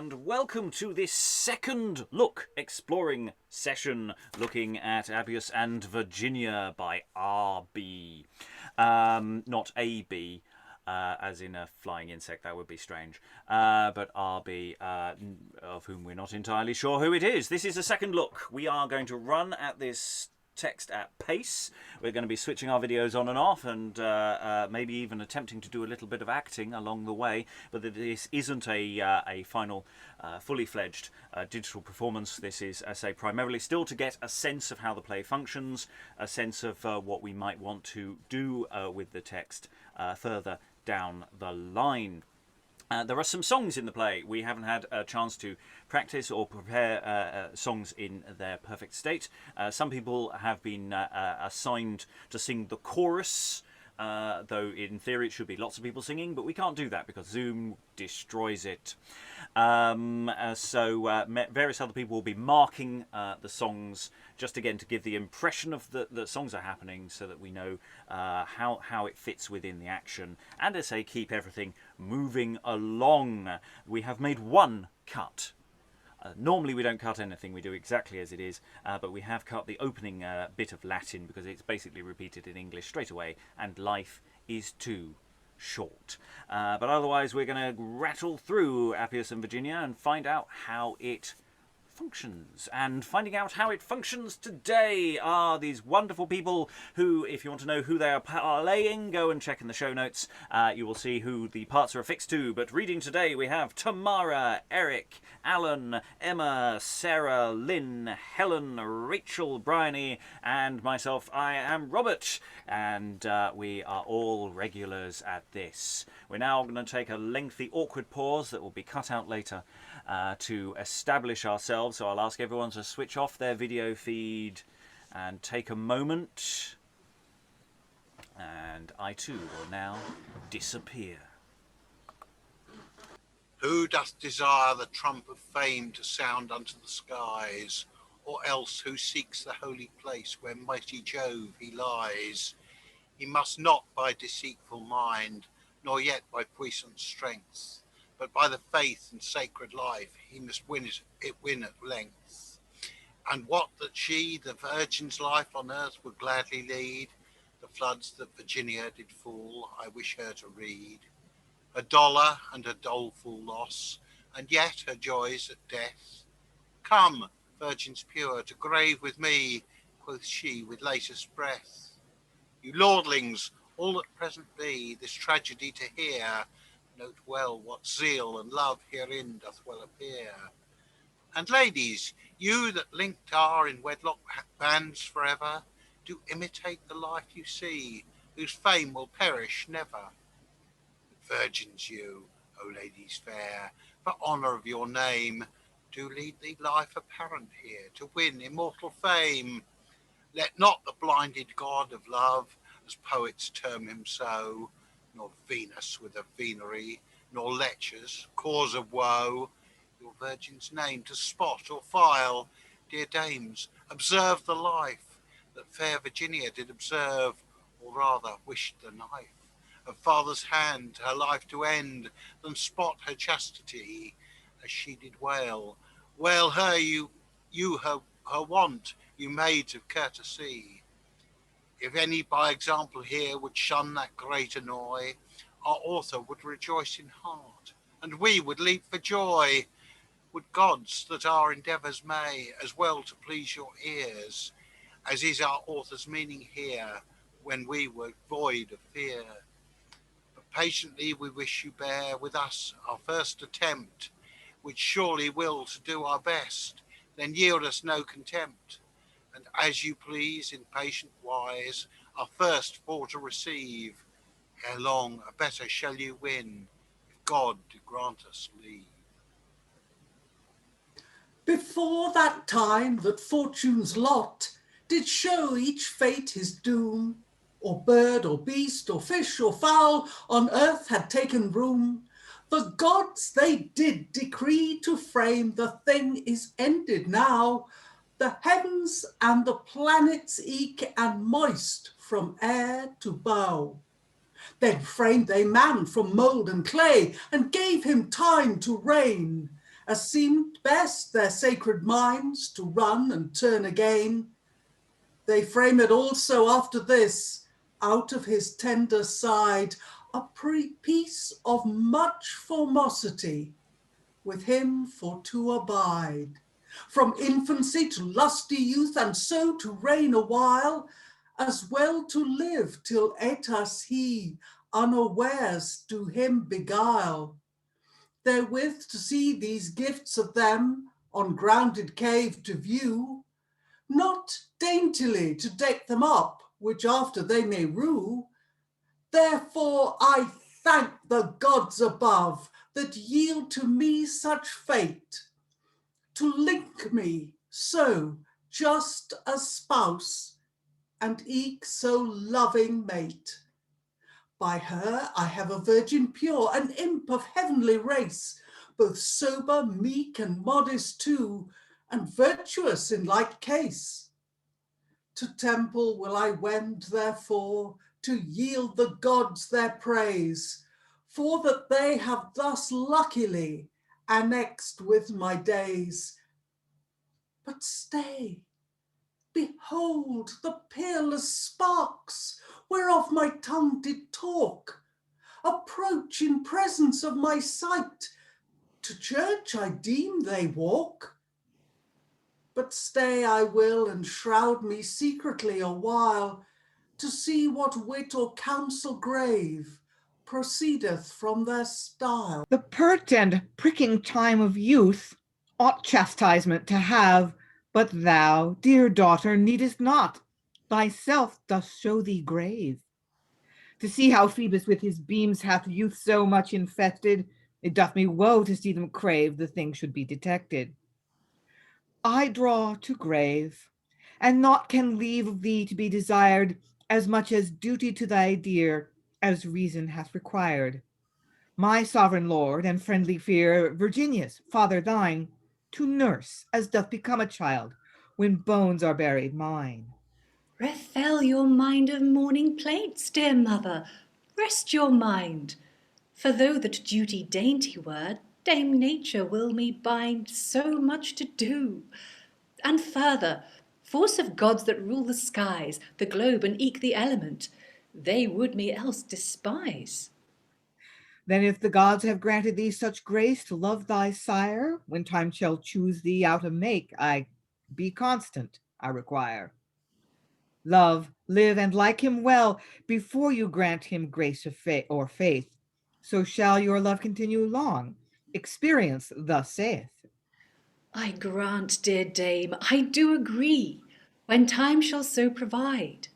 and welcome to this second look exploring session looking at Apius and Virginia by R.B. Not A.B., as in a flying insect, that would be strange. But R.B., of whom we're not entirely sure who it is. This is a second look. We are going to run at this text at pace. We're going to be switching our videos on and off, and maybe even attempting to do a little bit of acting along the way, but this isn't a final fully fledged digital performance. This is, as I say, primarily still to get a sense of how the play functions, a sense of what we might want to do with the text further down the line. There are some songs in the play. We haven't had a chance to practice or prepare songs in their perfect state. Some people have been assigned to sing the chorus, though in theory it should be lots of people singing, but we can't do that because Zoom destroys it. So various other people will be marking the songs, just again to give the impression of the songs are happening, so that we know how it fits within the action, and as I say, keep everything moving along. We have made one cut. Normally we don't cut anything, we do exactly as it is, but we have cut the opening bit of Latin because it's basically repeated in English straight away, and life is too short. But otherwise we're going to rattle through Apius and Virginia and find out how it functions. And finding out how it functions today are these wonderful people who, if you want to know who they are parlaying, go and check in the show notes. You will see who the parts are affixed to. But reading today we have Tamara, Eric, Alan, Emma, Sarah, Lynn, Helen, Rachael, Briony, and myself. I am Robert, and we are all regulars at this. We're now going to take a lengthy, awkward pause that will be cut out later to establish ourselves. So I'll ask everyone to switch off their video feed and take a moment. And I too will now disappear. Who doth desire the trump of fame to sound unto the skies, or else who seeks the holy place where mighty Jove he lies? He must not by deceitful mind, nor yet by puissant strength, but by the faith and sacred life he must win at length. And what that she, the Virgin's life on earth, would gladly lead, the floods that Virginia did fall, I wish her to read. Her dolour and her doleful loss, and yet her joys at death. Come, virgins pure, to grave with me, quoth she with latest breath. You lordlings, all at present be, this tragedy to hear, note well what zeal and love herein doth well appear. And ladies, you that linked are in wedlock bands forever, do imitate the life you see, whose fame will perish never. Virgins you, O ladies fair, for honour of your name, do lead the life apparent here, to win immortal fame. Let not the blinded god of love, as poets term him so, nor Venus with a venery, nor lechers, cause of woe, your virgin's name to spot or file. Dear dames, observe the life that fair Virginia did observe, or rather wished the knife of father's hand her life to end, than spot her chastity, as she did wail. Wail her you her want, you maids of courtesy. If any by example here would shun that great annoy, our author would rejoice in heart, and we would leap for joy. Would gods that our endeavours may as well to please your ears, as is our author's meaning here, when we were void of fear. But patiently we wish you bear with us our first attempt, which surely will to do our best, then yield us no contempt. And as you please in patient wise, our first for to receive, ere long a better shall you win, if God do grant us leave. Before that time that fortune's lot did show each fate his doom, or bird or beast or fish or fowl on earth had taken room, the gods they did decree to frame the thing is ended now. The heavens and the planets eke and moist from air to bow. Then framed they man from mould and clay and gave him time to reign. as seemed best their sacred minds to run and turn again. They framed also after this, out of his tender side, a piece of much formosity, with him for to abide. From infancy to lusty youth, and so to reign a while, as well to live till etas he, unawares, do him beguile. Therewith to see these gifts of them, on grounded cave to view, not daintily to deck them up, which after they may rue. Therefore I thank the gods above, that yield to me such fate, to link me so just a spouse, and eke so loving mate. By her I have a virgin pure, an imp of heavenly race, both sober, meek, and modest too, and virtuous in like case. To temple will I wend therefore, to yield the gods their praise, for that they have thus luckily annexed with my days. But stay, behold the peerless sparks, whereof my tongue did talk, approach in presence of my sight, to church I deem they walk. But stay I will, and shroud me secretly a while, to see what wit or counsel grave proceedeth from their style. The pert and pricking time of youth ought chastisement to have, but thou, dear daughter, needest not. Thyself dost show thee grave. To see how Phoebus with his beams hath youth so much infested, it doth me woe to see them crave the thing should be detected. I draw to grave, and naught can leave thee to be desired, as much as duty to thy dear, as reason hath required. My sovereign lord and friendly fear, Virginius, father thine, to nurse, as doth become a child, when bones are buried mine. Rethel your mind of mourning plaints, dear mother, rest your mind. For though that duty dainty were, Dame Nature will me bind so much to do. And further, force of gods that rule the skies, the globe, and eke the element, they would me else despise. Then if the gods have granted thee such grace to love thy sire, when time shall choose thee out of make, I be constant, I require. Love, live, and like him well, before you grant him grace of or faith. So shall your love continue long. Experience thus saith. I grant, dear dame, I do agree, when time shall so provide.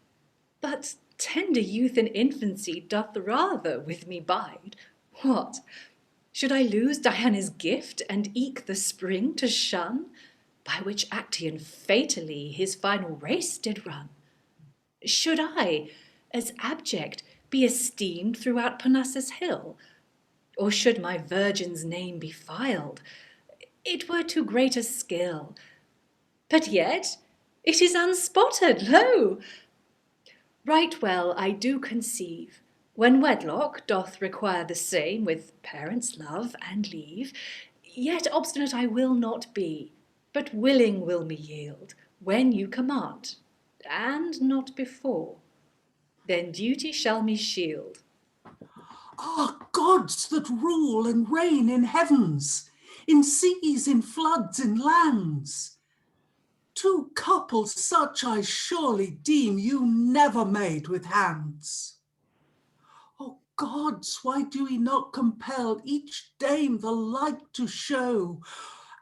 But tender youth and infancy doth rather with me bide. What? Should I lose Diana's gift, and eke the spring to shun, by which Actaeon fatally his final race did run? Should I, as abject, be esteemed throughout Parnassus hill? Or should my virgin's name be filed? It were too great a skill. But yet it is unspotted, lo! Right well I do conceive, when wedlock doth require the same, with parents' love and leave, yet obstinate I will not be, but willing will me yield, when you command, and not before. Then duty shall me shield. Ah, gods that rule and reign in heavens, in seas, in floods, in lands, two couples such I surely deem you never made with hands. O gods, why do ye not compel each dame the like to show,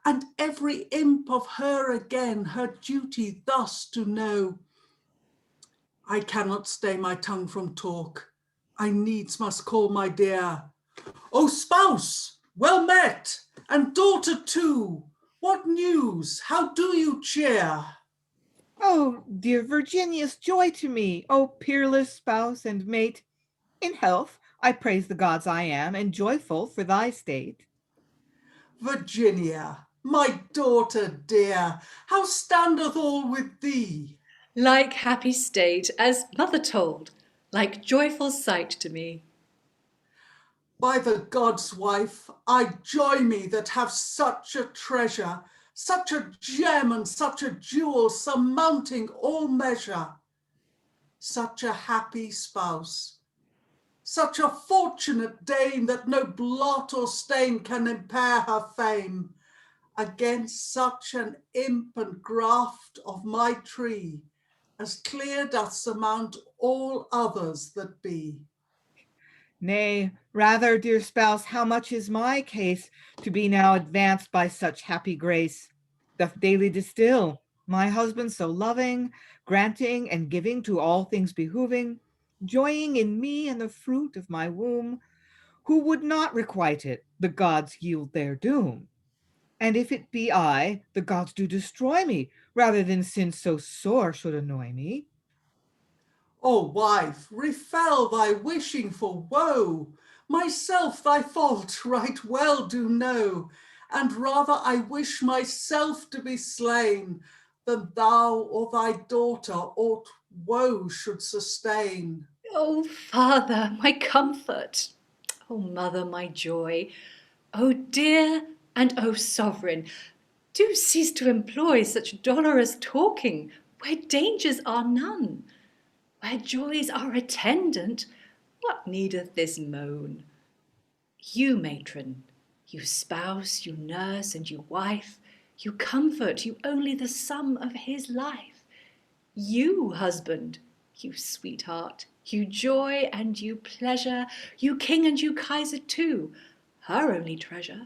and every imp of her again her duty thus to know? I cannot stay my tongue from talk, I needs must call my dear. O spouse, well met, and daughter too, what news? How do you cheer? Oh, dear Virginius, joy to me, O peerless spouse and mate. In health, I praise the gods I am, and joyful for thy state. Virginia, my daughter dear, how standeth all with thee? Like happy state, as mother told, like joyful sight to me. By the gods, wife, I joy me that have such a treasure, such a gem and such a jewel surmounting all measure. Such a happy spouse, such a fortunate dame that no blot or stain can impair her fame. Against such an imp and graft of my tree, as clear doth surmount all others that be. Nay, rather, dear spouse, how much is my case to be now advanced by such happy grace, doth daily distill my husband so loving, granting and giving to all things behooving, joying in me and the fruit of my womb, who would not requite it, the gods yield their doom. And if it be I, the gods do destroy me, rather than sin so sore should annoy me. O wife, refel thy wishing for woe. Myself thy fault right well do know, and rather I wish myself to be slain, than thou or thy daughter aught woe should sustain. O father, my comfort! O mother, my joy! O dear and O sovereign, do cease to employ such dolorous talking, where dangers are none. Where joys are attendant, what needeth this moan? You, matron, you spouse, you nurse, and you wife, you comfort, you only the sum of his life. You, husband, you sweetheart, you joy and you pleasure, you king and you Kaiser too, her only treasure.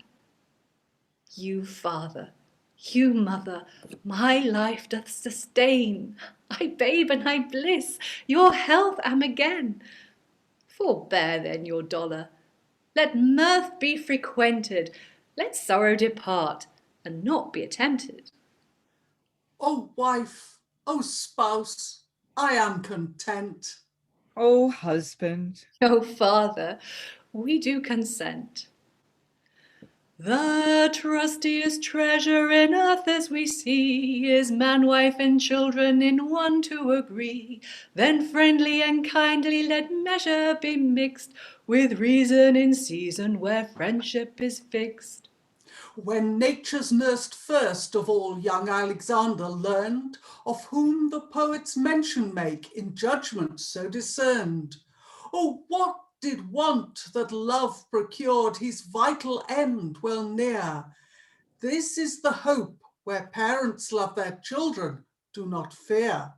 You, father, you, mother, my life doth sustain. I babe and I bliss, your health am again. Forbear then your dolour. Let mirth be frequented, let sorrow depart, and not be attempted. O wife, O spouse, I am content. O husband, O father, we do consent. The trustiest treasure in earth as we see is man, wife, and children in one to agree. Then friendly and kindly let measure be mixed with reason in season where friendship is fixed. When nature's nursed first of all young Alexander learned, of whom the poets mention make in judgment so discerned. Oh, what did want that love procured his vital end well near? This is the hope where parents love their children, do not fear.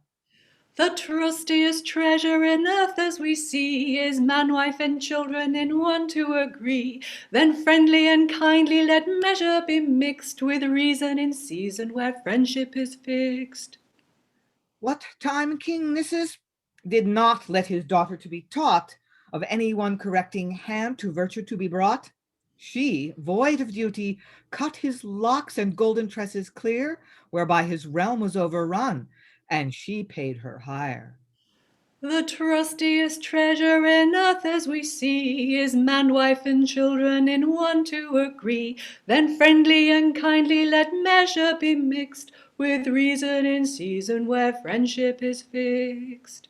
The trustiest treasure in earth as we see is man, wife, and children in one to agree. Then friendly and kindly let measure be mixed with reason in season where friendship is fixed. what time King Nisus did not let his daughter to be taught, of any one correcting hand to virtue to be brought, she, void of duty, cut his locks and golden tresses clear, whereby his realm was overrun, and she paid her hire. The trustiest treasure in earth as we see is man, wife, and children in one to agree. Then friendly and kindly let measure be mixed with reason in season where friendship is fixed.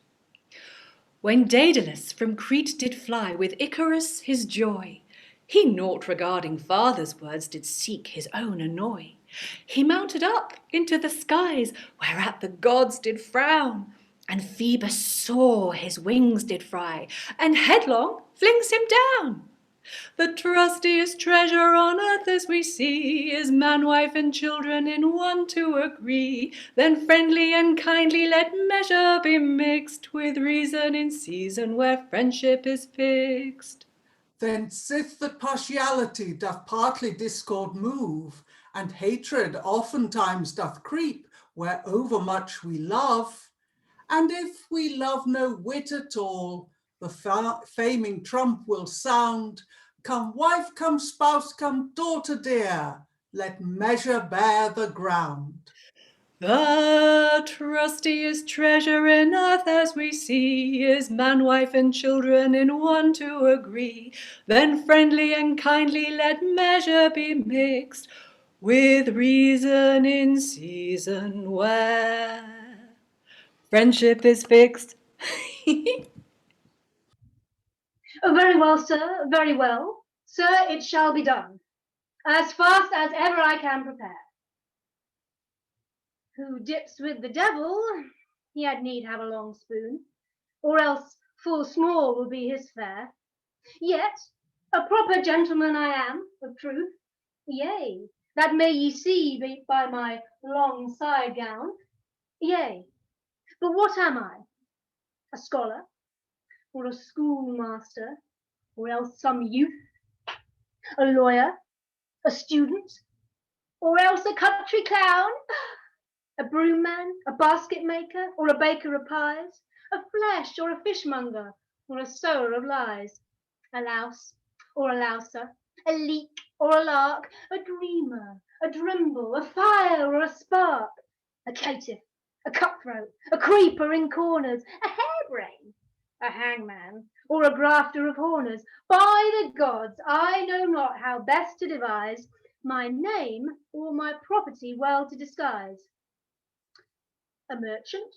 When Daedalus from Crete did fly with Icarus his joy, he naught regarding father's words did seek his own annoy. He mounted up into the skies, whereat the gods did frown, and Phoebus saw his wings did fry, and headlong flings him down. The trustiest treasure on earth as we see is man, wife, and children in one to agree. Then friendly and kindly let measure be mixed with reason in season where friendship is fixed. Then sith that partiality doth partly discord move, and hatred oftentimes doth creep where overmuch we love, and if we love no whit at all, the faming trump will sound, come wife, come spouse, come daughter dear, let measure bear the ground. The trustiest treasure in earth as we see is man, wife, and children in one to agree. Then friendly and kindly let measure be mixed with reason in season where friendship is fixed. Oh, very well, sir, very well. Sir, it shall be done, as fast as ever I can prepare. Who dips with the devil, he had need have a long spoon, or else full small will be his fare. Yet a proper gentleman I am, of truth, yea, that may ye see by my long side gown, yea. But what am I? A scholar, or a schoolmaster, or else some youth, a lawyer, a student, or else a country clown, a broom man, a basket maker, or a baker of pies, a flesh or a fishmonger, or a sower of lies, a louse or a louser, a leek or a lark, a dreamer, a drimble, a fire or a spark, a caitiff, a cutthroat, a creeper in corners, a harebrain, a hangman, or a grafter of horners. By the gods, I know not how best to devise my name or my property well to disguise. A merchant,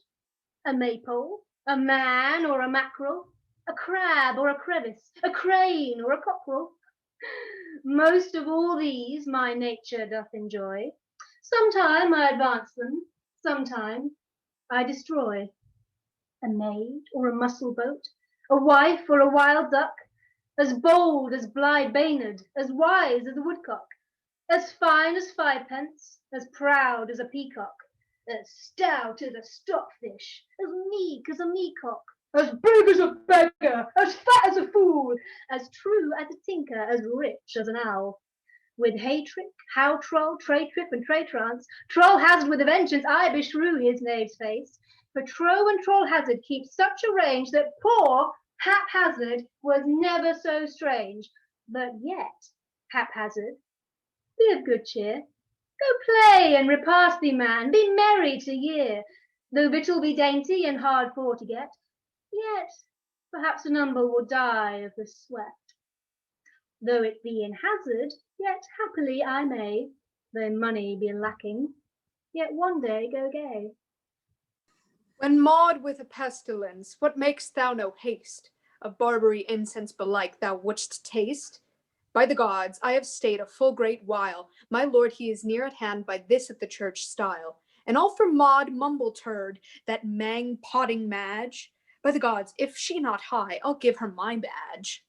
a maypole, a man or a mackerel, a crab or a crevice, a crane or a cockerel. Most of all these my nature doth enjoy. Sometime I advance them, sometime I destroy. A maid or a mussel boat, a wife or a wild duck, as bold as Bly Baynard, as wise as a woodcock, as fine as fivepence, as proud as a peacock, as stout as a stockfish, as meek as a meacock, as big as a beggar, as fat as a fool, as true as a tinker, as rich as an owl. With hay-trick, how-troll, tray-trip, and tray-trance, troll-hazard with a vengeance, I beshrew his knave's face. For trow and troll-hazard keep such a range that poor Haphazard was never so strange. But yet, Haphazard, be of good cheer. Go play and repast thee, man, be merry to year. Though victual be dainty and hard for to get, yet perhaps a number will die of the sweat. Though it be in hazard, yet happily I may, though money be lacking, yet one day go gay. When maud with a pestilence, what makest thou no haste? Of Barbary incense belike thou wouldst taste? By the gods, I have stayed a full great while. My lord he is near at hand by this at the church stile. And all for Maud Mumbleturd, that mang potting Madge. By the gods, if she not high, I'll give her my badge.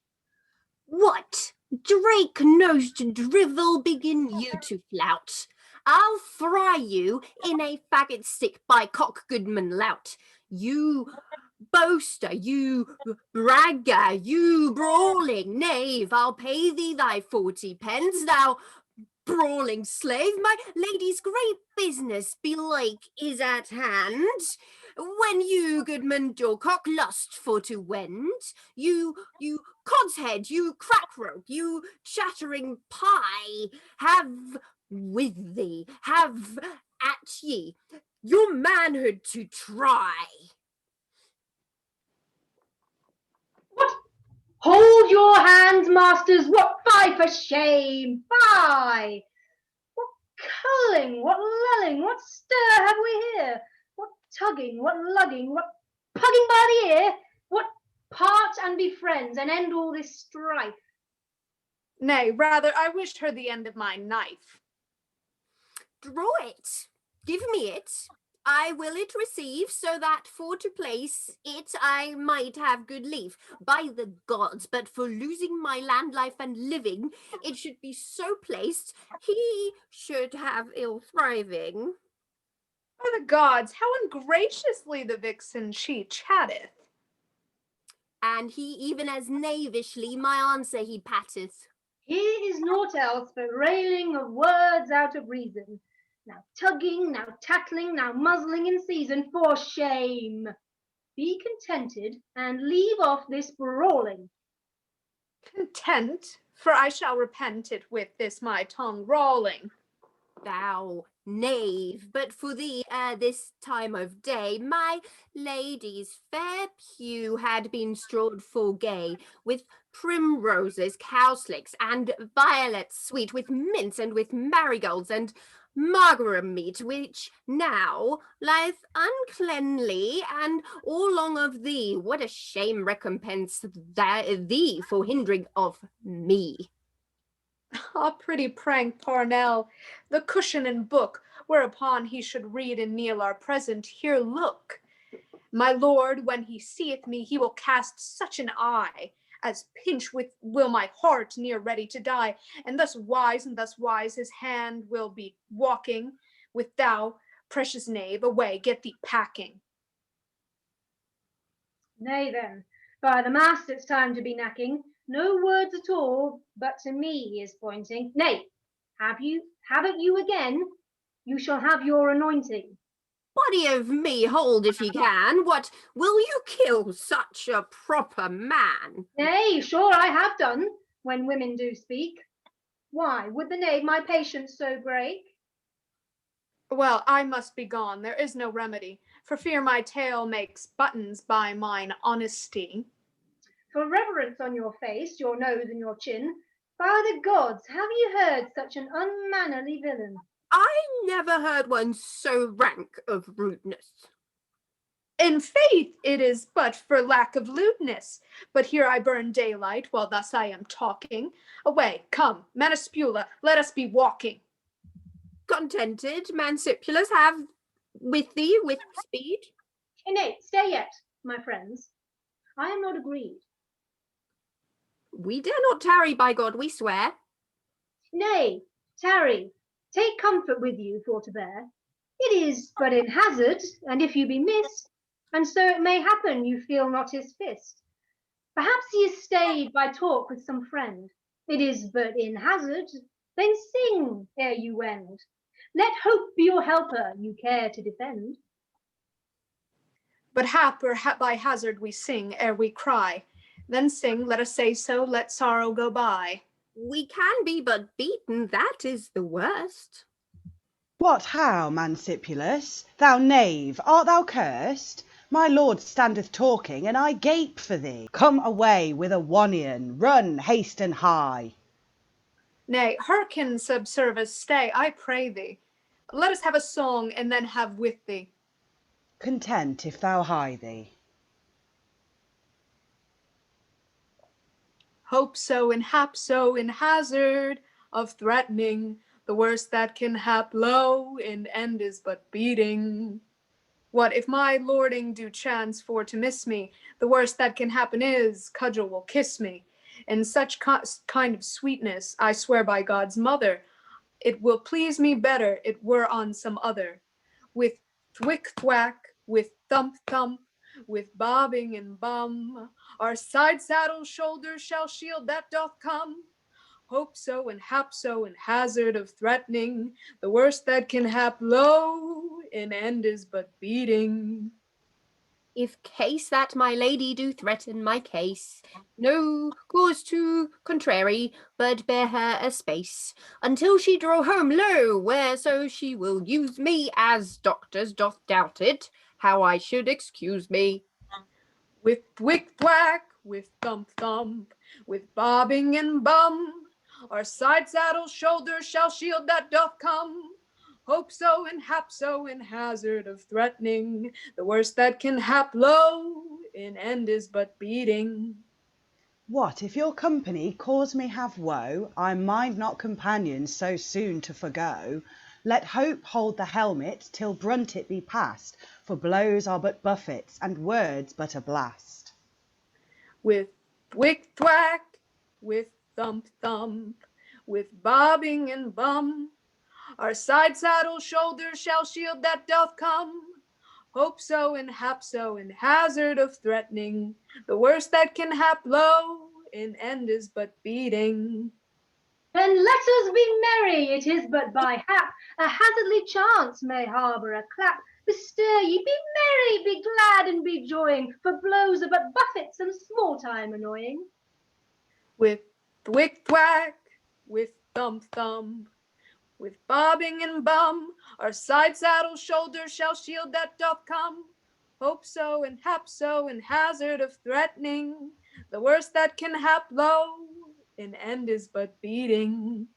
What? Drake-nosed drivel, begin you to flout. I'll fry you in a faggot stick by Cock-Goodman Lout. You boaster, you bragger, you brawling knave, I'll pay thee thy 40 pence, thou brawling slave. My lady's great business belike is at hand. When you, Goodman, your cock lust for to wend, you cod's head, you crack-rope, you chattering pie, have with thee, have at ye, your manhood to try. What? Hold your hands, masters, what fie for shame, fie! What culling, what lulling, what stir have we here? What tugging, what lugging, what pugging by the ear? What part and be friends and end all this strife? Nay, rather, I wished her the end of my knife. Draw it, give me it, I will it receive, so that for to place it I might have good leave. By the gods, but for losing my land, life, and living, it should be so placed, he should have ill thriving. By the gods, how ungraciously the vixen she chatteth. And he even as knavishly my answer he patteth. He is naught else but railing of words out of reason. Now tugging, now tattling, now muzzling in season, for shame. Be contented and leave off this brawling. Content, for I shall repent it with this my tongue rawling. Thou knave, but for thee ere this time of day, my lady's fair pew had been strawed full gay, with primroses, cowslicks, and violets sweet, with mints and with marigolds and marjoram meat, which now lieth uncleanly, and all long of thee. What a shame recompense thee for hindering of me. Ah, pretty prank, Parnell, the cushion and book, whereupon he should read and kneel are present, here look. My lord, when he seeth me, he will cast such an eye as pinch will my heart near ready to die, and thus wise his hand will be walking with thou, precious knave, away, get thee packing. Nay then, by the mast it's time to be knacking. No words at all, but to me he is pointing. Nay, have it you again? You shall have your anointing. Body of me, hold if ye can. What, will you kill such a proper man? Nay, sure I have done, when women do speak. Why, would the knave my patience so break? Well, I must be gone, there is no remedy, for fear my tale makes buttons by mine honesty. For reverence on your face, your nose, and your chin, by the gods, have you heard such an unmannerly villain? I never heard one so rank of rudeness. In faith, it is but for lack of lewdness. But here I burn daylight, while thus I am talking. Away, come, Mansipula, let us be walking. Contented, Mansipulus, have with thee with speed? Nay, stay yet, my friends. I am not agreed. We dare not tarry, by God, we swear. Nay, tarry, take comfort with you for to bear. It is but in hazard, and if you be missed, and so it may happen you feel not his fist. Perhaps he is stayed by talk with some friend. It is but in hazard, then sing ere you wend. Let hope be your helper you care to defend. But hap or by hazard we sing ere we cry. Then sing, let us say so, let sorrow go by. We can be but beaten, that is the worst. What, how, Mansipulus? Thou knave, art thou cursed? My lord standeth talking, and I gape for thee. Come away with a wanion, run, haste and hie. Nay, hearken, Subservus, stay, I pray thee. Let us have a song, and then have with thee. Content if thou hie thee. Hope so and hap so in hazard of threatening, the worst that can hap low in end is but beating. What if my lording do chance for to miss me, the worst that can happen is cudgel will kiss me. And such kind of sweetness, I swear by God's mother, it will please me better it were on some other. With thwick thwack, with thump thump, with bobbing and bum, our side saddle shoulder shall shield that doth come. Hope so and hap so and hazard of threatening, the worst that can hap low in end is but beating. If case that my lady do threaten my case, no cause to contrary, but bear her a space, until she draw home, lo, where so she will use me, as doctors doth doubt it, how I should excuse me. With thwick thwack, with thump thump, with bobbing and bum, our side saddle shoulder shall shield that doth come. Hope so and hap so in hazard of threatening, the worst that can hap low in end is but beating. What, if your company cause me have woe, I mind not companions so soon to forgo. Let hope hold the helmet till brunt it be past, for blows are but buffets, and words but a blast. With thwick thwack, with thump thump, with bobbing and bum, our side saddle shoulder shall shield that doth come. Hope so and hap so in hazard of threatening, the worst that can hap low in end is but beating. Then let us be merry, it is but by hap, a hazardly chance may harbour a clap. Bestir ye, be merry, be glad and be joying, for blows are but buffets and small time annoying. With thwick thwack, with thump thump, with bobbing and bum, our side saddle shoulder shall shield that doth come. Hope so and hap so in hazard of threatening, The worst that can hap, lo, in end is but beating.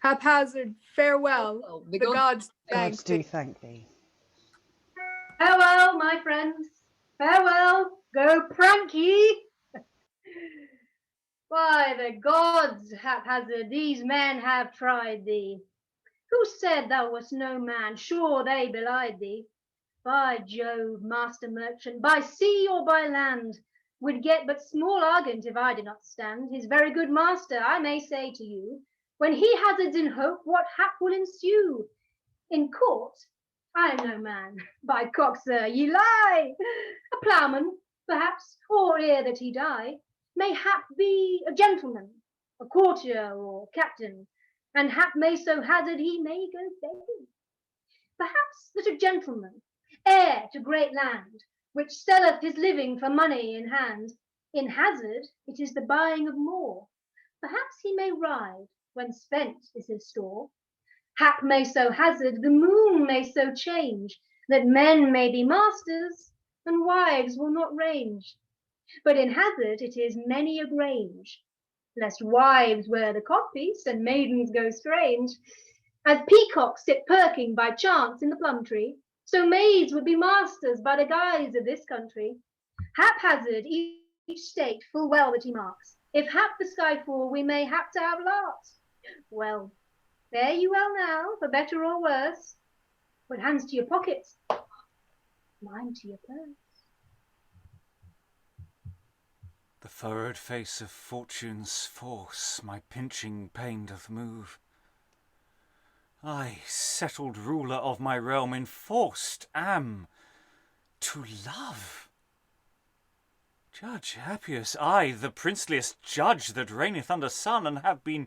Haphazard, farewell. The gods thank Gods do thee. thank thee. Farewell, my friends. Farewell. Go pranky. By the gods, Haphazard, these men have tried thee. Who said thou wast no man? Sure they belied thee. By Jove, master merchant, by sea or by land, would get but small argument if I did not stand. His very good master, I may say to you, when he hazards in hope, what hap will ensue? In court, I am no man. By cock, sir, ye lie. A ploughman, perhaps, or ere that he die, may hap be a gentleman, a courtier or captain, and hap may so hazard he may go begging. Perhaps that a gentleman, heir to great land, which selleth his living for money in hand, in hazard it is the buying of more. Perhaps he may ride when spent is his store. Hap may so hazard, the moon may so change, that men may be masters, and wives will not range. But in hazard it is many a grange, lest wives wear the codpiece and maidens go strange. As peacocks sit perking by chance in the plum tree, so maids would be masters by the guise of this country. Haphazard each state full well that he marks. If hap the sky fall, we may hap to have larks. Well, fare you well now, for better or worse. Put hands to your pockets, mind to your purse. The furrowed face of fortune's force my pinching pain doth move. I, settled ruler of my realm, enforced am to love. Judge Apius, I, the princeliest judge that reigneth under sun, and have been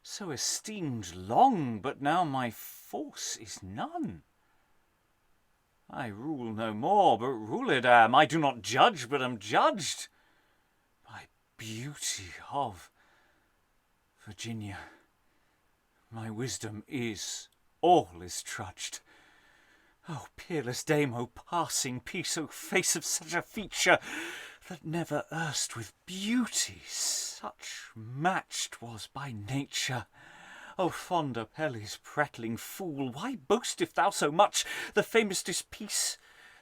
so esteemed long, but now my force is none. I rule no more, but ruled am. I do not judge, but am judged. By beauty of Virginia, my wisdom is, all is trudged. O peerless dame, O passing peace, O face of such a feature, that never erst with beauty such matched was by nature. O fond Apelles, prattling fool, why boastest thou so much the famousest piece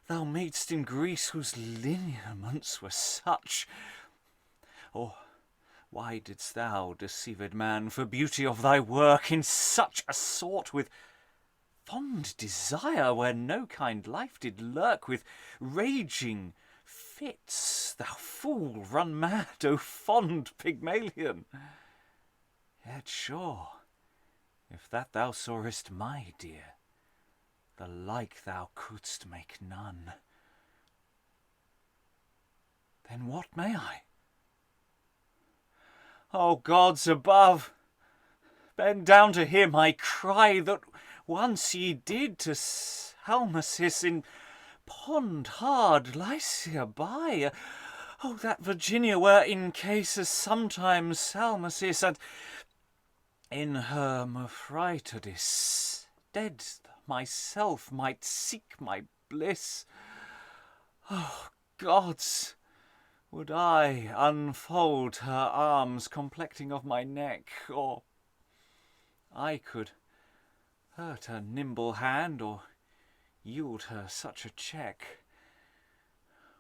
thou madest in Greece, whose lineaments were such? Or why didst thou, deceived man, for beauty of thy work in such a sort with fond desire, where no kind life did lurk, with raging fits, thou fool, run mad, O fond Pygmalion? Yet sure, if that thou sawest, my dear, the like thou couldst make none. Then what may I? O gods above, bend down to hear my cry, that once ye did to Salmacis in pond hard Lycia by. Oh, that Virginia were in cases sometimes Salmacis, and in her Freitas dead myself might seek my bliss. Oh, gods! Would I unfold her arms complecting of my neck, or I could hurt her nimble hand, or yield her such a check?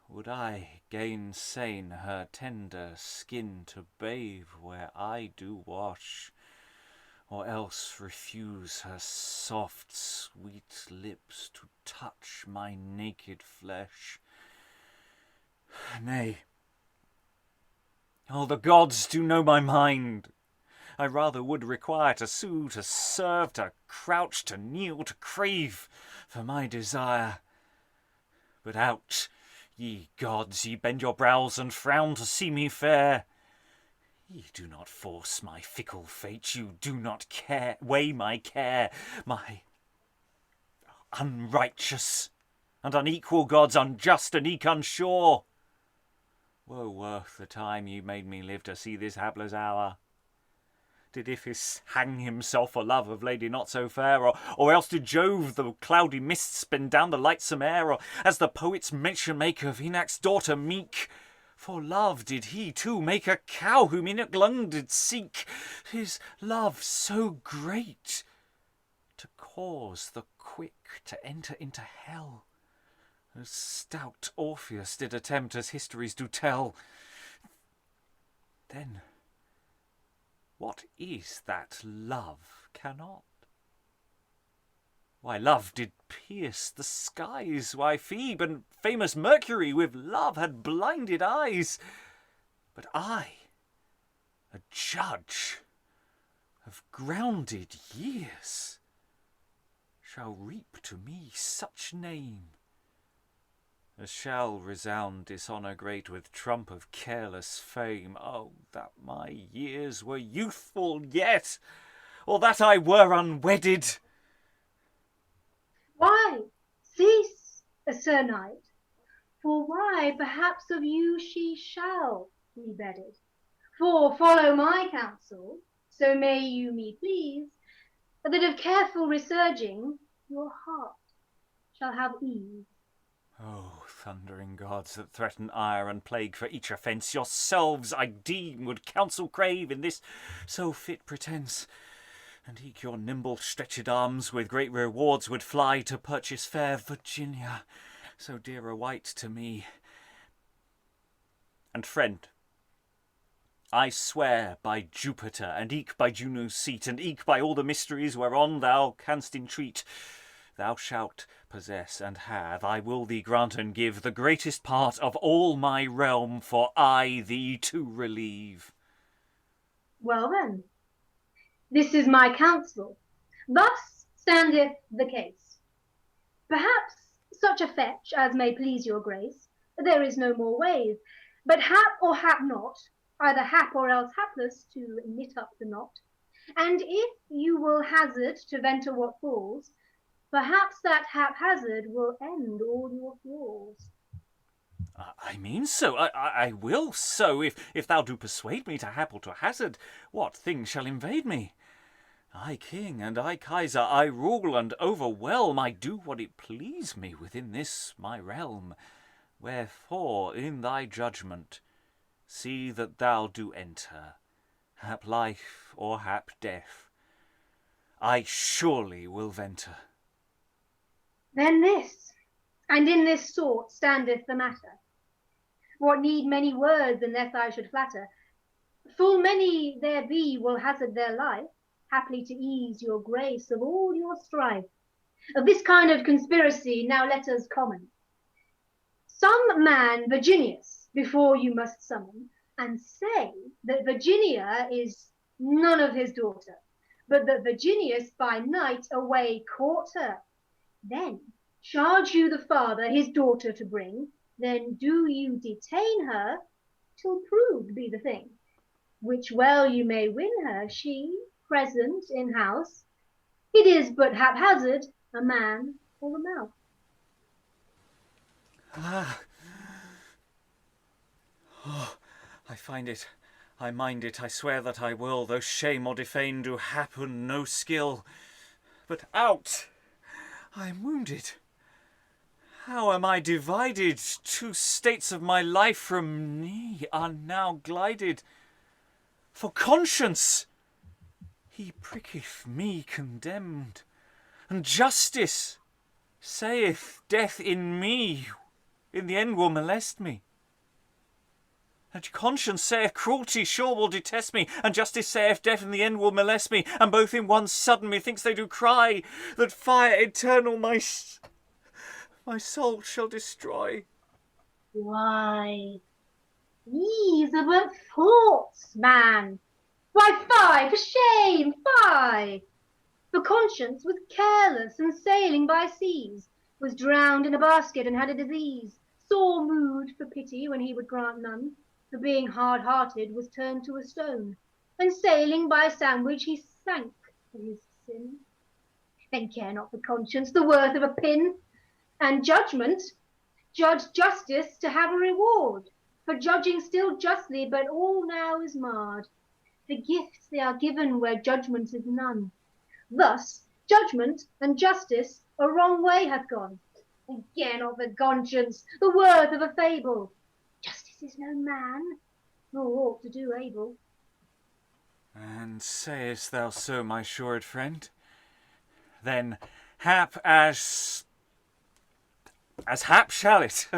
Would I gainsain her tender skin to bathe where I do wash, or else refuse her soft sweet lips to touch my naked flesh? Nay, all the gods do know my mind. I rather would require to sue, to serve, to crouch, to kneel, to crave for my desire. But out, ye gods, ye bend your brows and frown to see me fair. Ye do not force my fickle fate, you do not weigh my care, my unrighteous and unequal gods, unjust and eke unsure. Woe worth the time ye made me live to see this hapless hour. Did Iphis hang himself for love of lady not so fair? Or else did Jove the cloudy mists bend down the lightsome air? Or, as the poets mention make of Enac's daughter meek, for love did he too make a cow whom Enoch lung did seek? His love so great, to cause the quick to enter into hell, as stout Orpheus did attempt, as histories do tell. Then what is that love cannot? Why, love did pierce the skies. Why, Phoebe and famous Mercury with love had blinded eyes. But I, a judge of grounded years, shall reap to me such name as shall resound dishonour great with trump of careless fame. Oh, that my years were youthful yet, or that I were unwedded! Why, cease, Sir Knight, for why perhaps of you she shall be bedded. For follow my counsel, so may you me please, that of careful resurging your heart shall have ease. Oh, thundering gods that threaten ire and plague for each offence, yourselves, I deem, would counsel crave in this so fit pretence, and eke your nimble stretched arms with great rewards would fly to purchase fair Virginia, so dear a wight to me. And friend, I swear by Jupiter, and eke by Juno's seat, and eke by all the mysteries whereon thou canst entreat, thou shalt possess and have, I will thee grant and give, the greatest part of all my realm, for I thee to relieve. Well then, this is my counsel. Thus standeth the case. Perhaps such a fetch as may please your grace, there is no more ways, but hap or hap not, either hap or else hapless to knit up the knot. And if you will hazard to venture what falls, perhaps that haphazard will end all your flaws. I mean so, I will so, if thou do persuade me to hap or to hazard, what thing shall invade me? I king and I Kaiser, I rule and overwhelm, I do what it please me within this my realm. Wherefore, in thy judgment, see that thou do enter, hap life or hap death, I surely will venture. Then this, and in this sort standeth the matter. What need many words unless I should flatter? Full many there be will hazard their life, haply to ease your grace of all your strife. Of this kind of conspiracy now let us comment. Some man Virginius before you must summon, and say that Virginia is none of his daughter, but that Virginius by night away caught her. Then charge you the father his daughter to bring, then do you detain her till proved be the thing, which well you may win her, she present in house, it is but haphazard a man or a mouse. Oh, I find it, I mind it, I swear that I will, though shame or defame do happen no skill. But out! I am wounded. How am I divided? 2 states of my life from me are now glided. For conscience, he pricketh me condemned, and justice saith death in me in the end will molest me. And conscience saith cruelty sure will detest me, and justice saith death in the end will molest me, and both in one sudden methinks they do cry, that fire eternal my soul shall destroy. Why, these are but thoughts, man. Why, fie, for shame, fie! For conscience was careless and sailing by seas, was drowned in a basket and had a disease, sore moved for pity when he would grant none, for being hard-hearted was turned to a stone, and sailing by sandwich he sank for his sin. Then care not for conscience the worth of a pin, and judgment, judge justice to have a reward, for judging still justly, but all now is marred. the gifts they are given where judgment is none. Thus, judgment and justice a wrong way hath gone. Again of the conscience, the worth of a fable. Justice is no man, nor ought to do able. And sayest thou so, my shored friend? Then hap as hap shall it.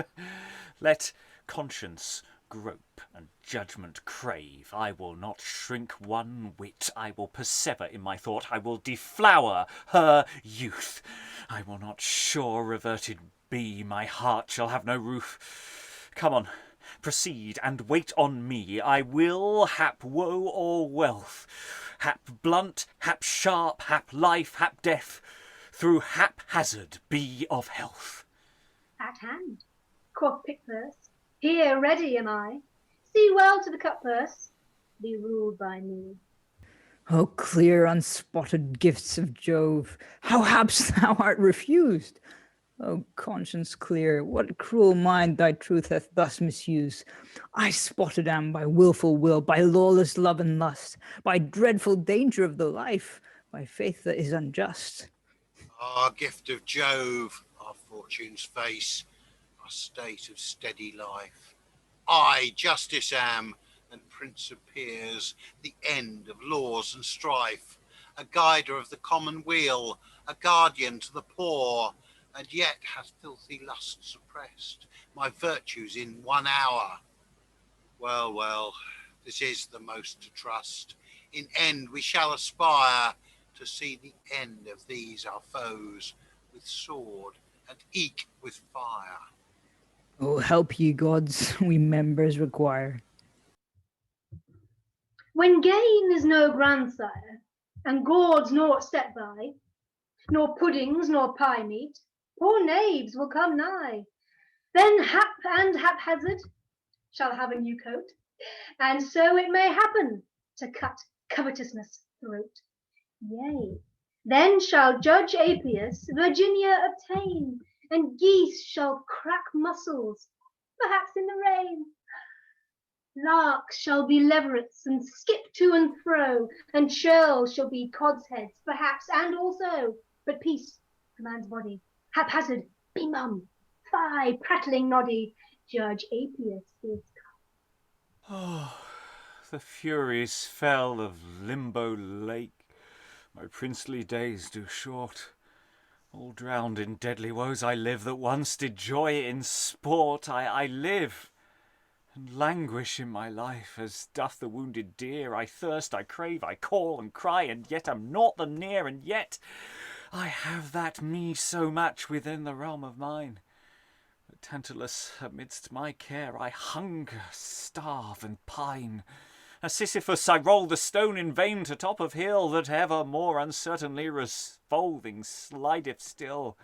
Let conscience grope and judgment crave. I will not shrink one whit. I will persever in my thought. I will deflower her youth. I will not sure reverted be. My heart shall have no roof. Come on, proceed and wait on me. I will hap woe or wealth, hap blunt, hap sharp, hap life, hap death, through haphazard be of health. At hand, quoth Pickpurse, here ready am I. See well to the cutpurse, be ruled by me. O clear unspotted gifts of Jove, how hadst thou art refused? O conscience clear, what cruel mind thy truth hath thus misused? I spotted am by wilful will, by lawless love and lust, by dreadful danger of the life, by faith that is unjust. Our gift of Jove, our fortune's face, our state of steady life. I, justice am, and prince of peers, the end of laws and strife, a guider of the common weal, a guardian to the poor, and yet hath filthy lust suppressed my virtues in 1 hour. Well, well, this is the most to trust. In end we shall aspire to see the end of these our foes, with sword and eke with fire. Oh, help ye gods, we members require. When gain is no grandsire, and gauds naught set by, nor puddings nor pie meat, poor knaves will come nigh. Then hap and haphazard shall have a new coat, and so it may happen to cut covetousness throat. Yea, then shall Judge Apius Virginia obtain, and geese shall crack muscles, perhaps in the rain. Larks shall be leverets and skip to and fro, and churls shall be cod's heads, perhaps, and also. But peace to man's body. Haphazard, be mum. Fie, prattling noddy. Judge Apius is come. Oh, the furies fell of Limbo Lake. My princely days do short. All drowned in deadly woes I live, that once did joy in sport. I live, and languish in my life, as doth the wounded deer. I thirst, I crave, I call and cry, and yet am not the near, and yet I have that me so much within the realm of mine. But Tantalus, amidst my care, I hunger, starve, and pine. As Sisyphus, I roll the stone in vain to top of hill, that ever more uncertainly revolving slideth still.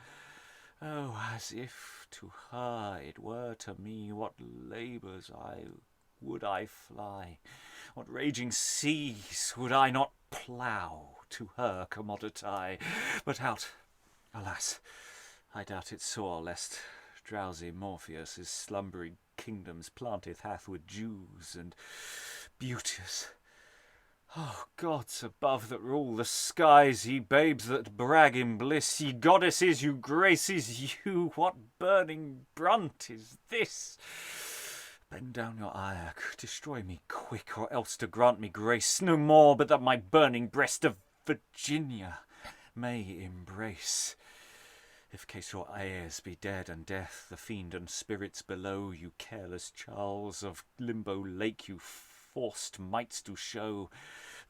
Oh, as if to her it were to me, what labours would I fly, what raging seas would I not plough to her commodity. But out, alas, I doubt it sore, lest drowsy Morpheus his slumbering kingdoms planteth hath with dews and beauteous. Oh, gods above that rule the skies, ye babes that brag in bliss, ye goddesses, you graces, you, what burning brunt is this? Bend down your ire, destroy me quick, or else to grant me grace no more, but that my burning breast of Virginia may embrace. If case your heirs be dead, and death, the fiend and spirits below, you careless Charles of Limbo Lake, you forced mights do show.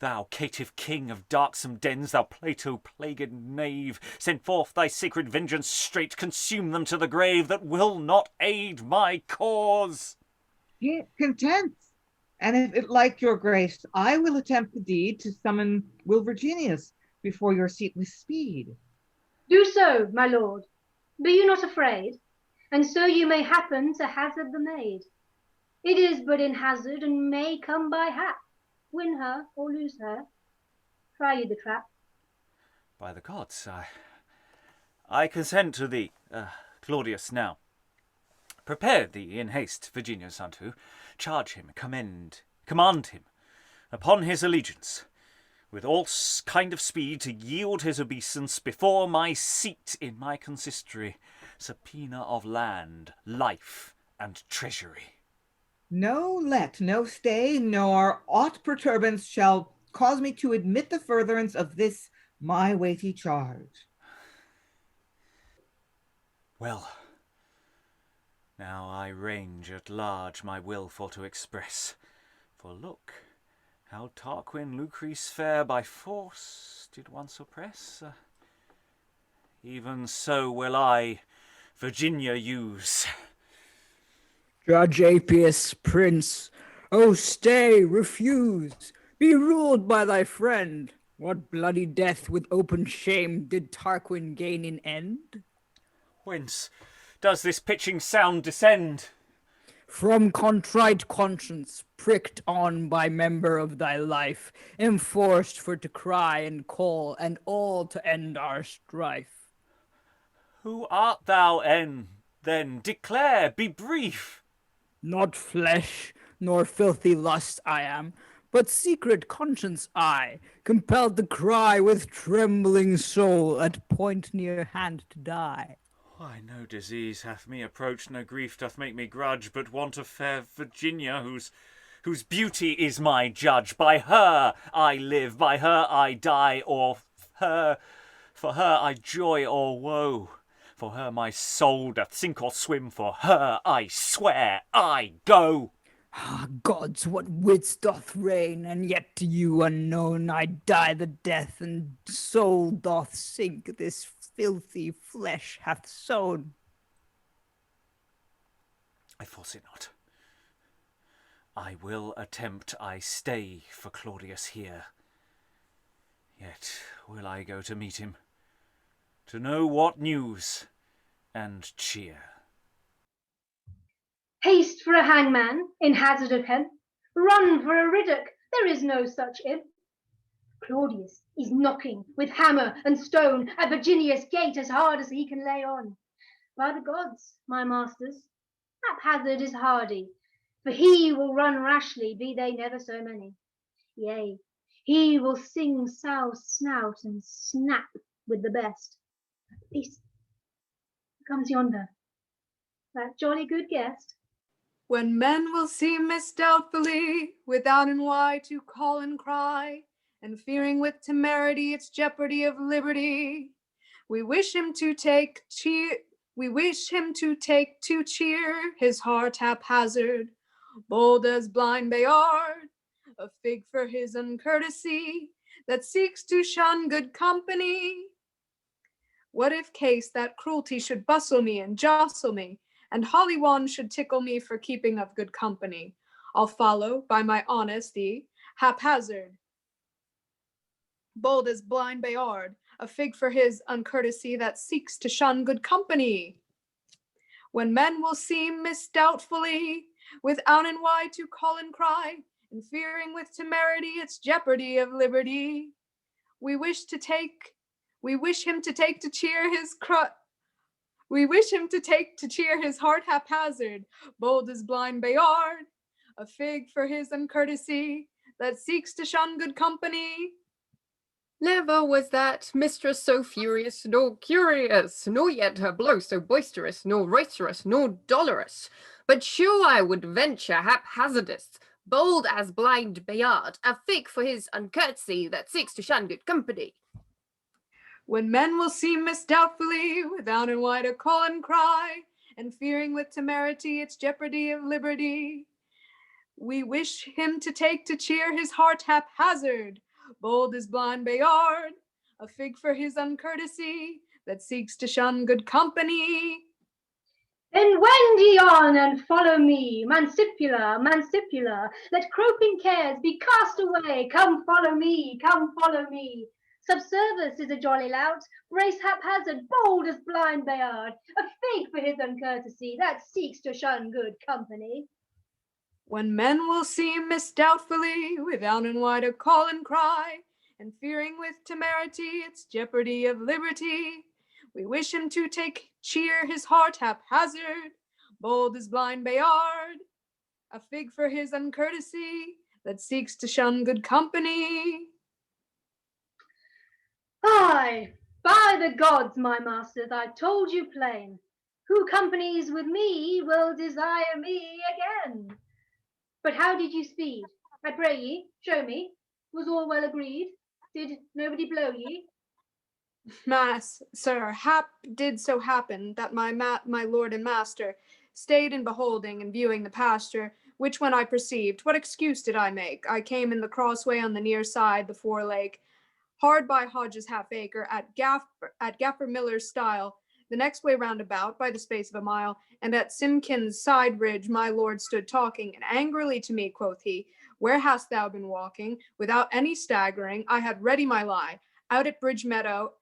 Thou caitiff king of darksome dens, thou Plato-plagued knave, send forth thy sacred vengeance straight, consume them to the grave that will not aid my cause. Be content, and if it like your grace, I will attempt the deed to summon Will Virginius before your seat with speed. Do so, my lord. Be you not afraid, and so you may happen to hazard the maid. It is but in hazard, and may come by hap. Win her or lose her. Try you the trap. By the gods, I consent to thee, Claudius, now. Prepare thee in haste, Virginius, unto charge him, command him, upon his allegiance, with all kind of speed to yield his obeisance before my seat in my consistory, subpoena of land, life, and treasury. No let, no stay, nor aught perturbance shall cause me to admit the furtherance of this my weighty charge. Well, now I range at large my will for to express. For look, how Tarquin Lucrece fair by force did once oppress. Even so will I Virginia use. Judge Apius, prince, oh stay, refuse, be ruled by thy friend. What bloody death with open shame did Tarquin gain in end? Whence does this pitching sound descend? From contrite conscience, pricked on by member of thy life, enforced for to cry and call, and all to end our strife. Who art thou, then? Declare, be brief. Not flesh, nor filthy lust I am, but secret conscience I, compelled to cry with trembling soul at point near hand to die. Why, no disease hath me approached, no grief doth make me grudge, but want of fair Virginia, whose beauty is my judge. By her I live, by her I die, or for her I joy or woe. For her my soul doth sink or swim, for her I swear I go. Ah, gods, what wits doth reign, and yet to you unknown I die the death, and soul doth sink this filthy flesh hath sown. I force it not. I will attempt, I stay for Claudius here. Yet will I go to meet him, to know what news and cheer. Haste for a hangman in hazard of Kemp. Run for a riddock, there is no such imp. Claudius is knocking with hammer and stone at Virginius' gate as hard as he can lay on. By the gods, my masters, Haphazard is hardy, for he will run rashly, be they never so many. Yea, he will sing sow snout and snap with the best. Peace. Who comes yonder? That jolly good guest. When men will see misdoubtfully, without and why to call and cry, and fearing with temerity its jeopardy of liberty, we wish him to take to cheer his heart haphazard, bold as blind Bayard, a fig for his uncourtesy that seeks to shun good company. What if case that cruelty should bustle me and jostle me, and Hollywand should tickle me for keeping of good company? I'll follow by my honesty Haphazard, bold as blind Bayard, a fig for his uncourtesy that seeks to shun good company. When men will seem misdoubtfully, without and why to call and cry, and fearing with temerity its jeopardy of liberty, we wish him to take to cheer his heart haphazard, bold as blind Bayard, a fig for his uncourtesy that seeks to shun good company. Never was that mistress so furious, nor curious, nor yet her blow so boisterous, nor roisterous, nor dolorous. But sure I would venture haphazardous, bold as blind Bayard, a fig for his uncourtesy that seeks to shun good company. When men will seem misdoubtfully, without and why to call and cry, and fearing with temerity its jeopardy of liberty, we wish him to take to cheer his heart haphazard, bold as blind Bayard, a fig for his uncourtesy that seeks to shun good company. Then wend ye on and follow me, Mansipula, Mansipula, let croping cares be cast away, come follow me, come follow me. Subservus is a jolly lout, race haphazard, bold as blind Bayard, a fig for his uncourtesy that seeks to shun good company. When men will seem misdoubtfully, without and why to call and cry, and fearing with temerity its jeopardy of liberty, we wish him to take cheer his heart haphazard, bold as blind Bayard, a fig for his uncourtesy that seeks to shun good company. Aye, by the gods, my masters, I told you plain, who companies with me will desire me again. But how did you speed? I pray ye, show me. Was all well agreed? Did nobody blow ye? Mass, sir, did so happen that my lord and master stayed in beholding and viewing the pasture, which when I perceived, what excuse did I make? I came in the crossway on the near side, the forelake, hard by Hodge's half-acre, at Gaffer Miller's stile, the next way round about, by the space of a mile, and at Simkin's side ridge my lord stood talking, and angrily to me quoth he, where hast thou been walking? Without any staggering, I had ready my lie, out at Bridge Meadow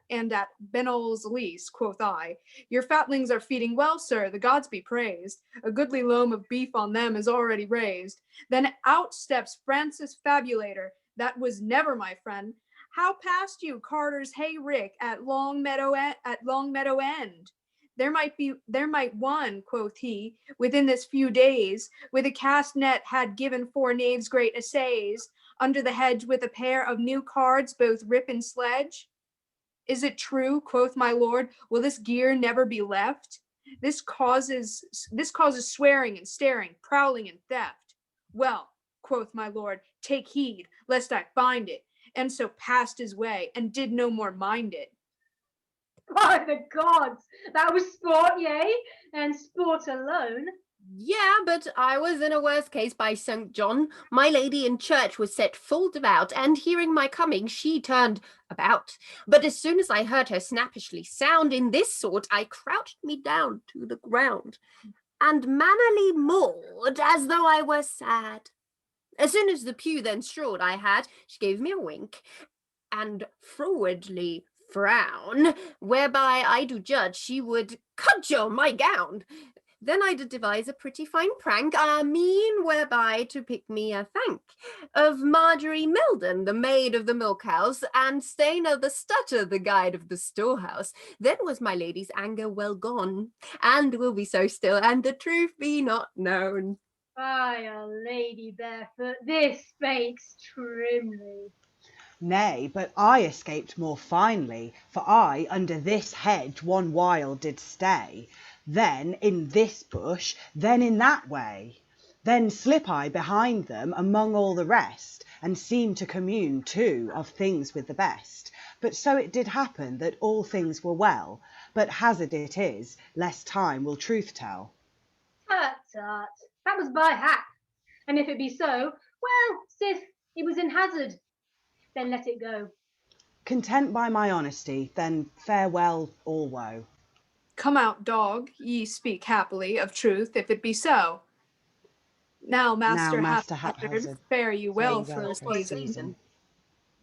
and at Benol's Lease, quoth I. Your fatlings are feeding well, sir, the gods be praised. A goodly loam of beef on them is already raised. Then out steps Francis Fabulator, that was never my friend. How passed you Carter's hay rick at Long Meadow End? There might one, quoth he, within this few days, with a cast net had given 4 knaves great essays, under the hedge with a pair of new cards, both rip and sledge. Is it true, quoth my lord, will this gear never be left? This causes swearing and staring, prowling and theft. Well, quoth my lord, take heed, lest I find it, and so passed his way, and did no more mind it. By the gods, that was sport, yea, and sport alone. Yeah, but I was in a worse case by St. John. My lady in church was set full devout, and hearing my coming, she turned about. But as soon as I heard her snappishly sound in this sort, I crouched me down to the ground, and mannerly mauled as though I were sad. As soon as the pew then strawed I had, she gave me a wink, and frowardly frown, whereby I do judge she would cudgel my gown. Then I did devise a pretty fine prank, I mean whereby to pick me a thank of Marjorie Meldon, the maid of the milk house, and Stainer the stutter, the guide of the storehouse. Then was my lady's anger well gone, and will be so still, and the truth be not known. By a lady barefoot, this speaks trimly. Nay, but I escaped more finely, for I under this hedge one while did stay, then in this bush, then in that way. Then slip I behind them among all the rest, and seem to commune too of things with the best. But so it did happen that all things were well, but hazard it is, lest time will truth tell. Tut, tut, that was by hap, and if it be so, well, sith it was in hazard, then let it go. Content by my honesty, then farewell all woe. Come out, dog, ye speak happily of truth, if it be so. Now, Master Haphazard, fare you well for a season.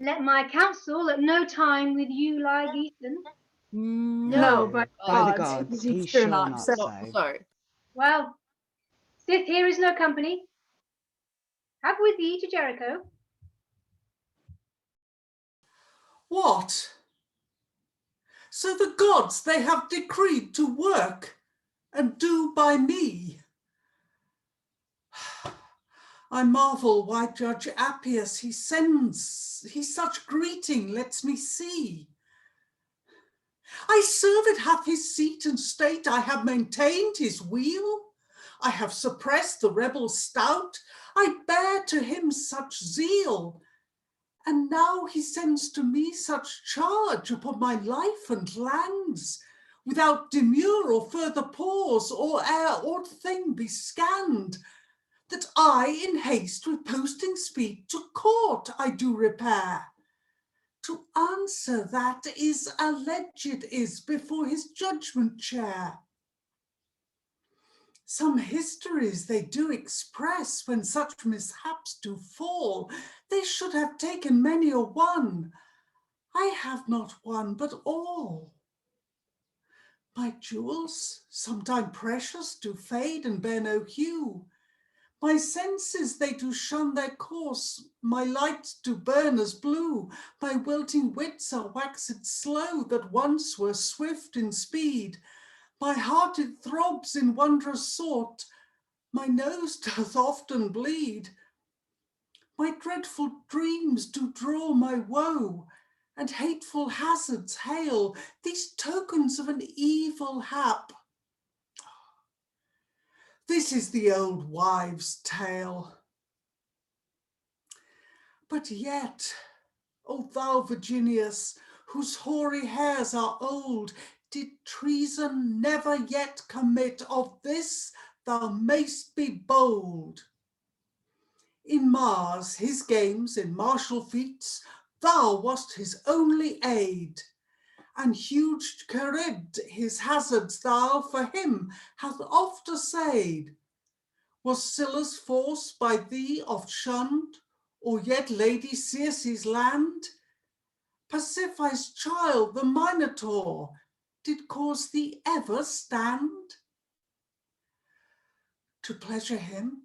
Let my counsel at no time with you lie beaten. No, by the gods, he shall not so. Well, sith here is no company, have with thee to Jericho. What? So the gods they have decreed to work and do by me. I marvel why Judge Apius he such greeting lets me see. I serve it hath his seat and state, I have maintained his weal, I have suppressed the rebels stout, I bear to him such zeal, and now he sends to me such charge upon my life and lands, without demur or further pause, or ere aught thing be scanned, that I in haste with posting speed to court I do repair, to answer that is alleged is before his judgment chair. Some histories they do express, when such mishaps do fall, they should have taken many a one. I have not one, but all. My jewels, sometime precious, do fade and bear no hue. My senses, they do shun their course, my lights do burn as blue, my wilting wits are waxed slow, that once were swift in speed. My heart it throbs in wondrous sort, my nose doth often bleed. My dreadful dreams do draw my woe, and hateful hazards hail, these tokens of an evil hap. This is the old wives' tale. But yet, O thou Virginius, whose hoary hairs are old, did treason never yet commit, of this thou mayst be bold. In Mars, his games, in martial feats, thou wast his only aid, and huge Charybd his hazards thou for him hath oft assayed. Was Scylla's force by thee oft shunned, or yet Lady Circe's land? Pasiphae's child, the Minotaur, did cause thee ever stand? To pleasure him,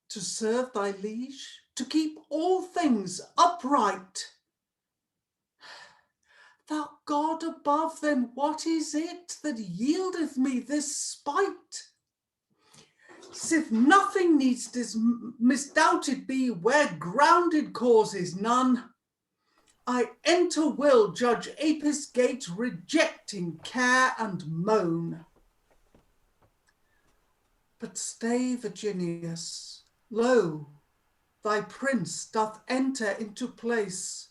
to serve thy liege, to keep all things upright. Thou God above, then what is it that yieldeth me this spite? Sith nothing needs misdoubted be where grounded cause is none, I enter will Judge Apis' gate, rejecting care and moan. But stay, Virginius, lo, thy prince doth enter into place.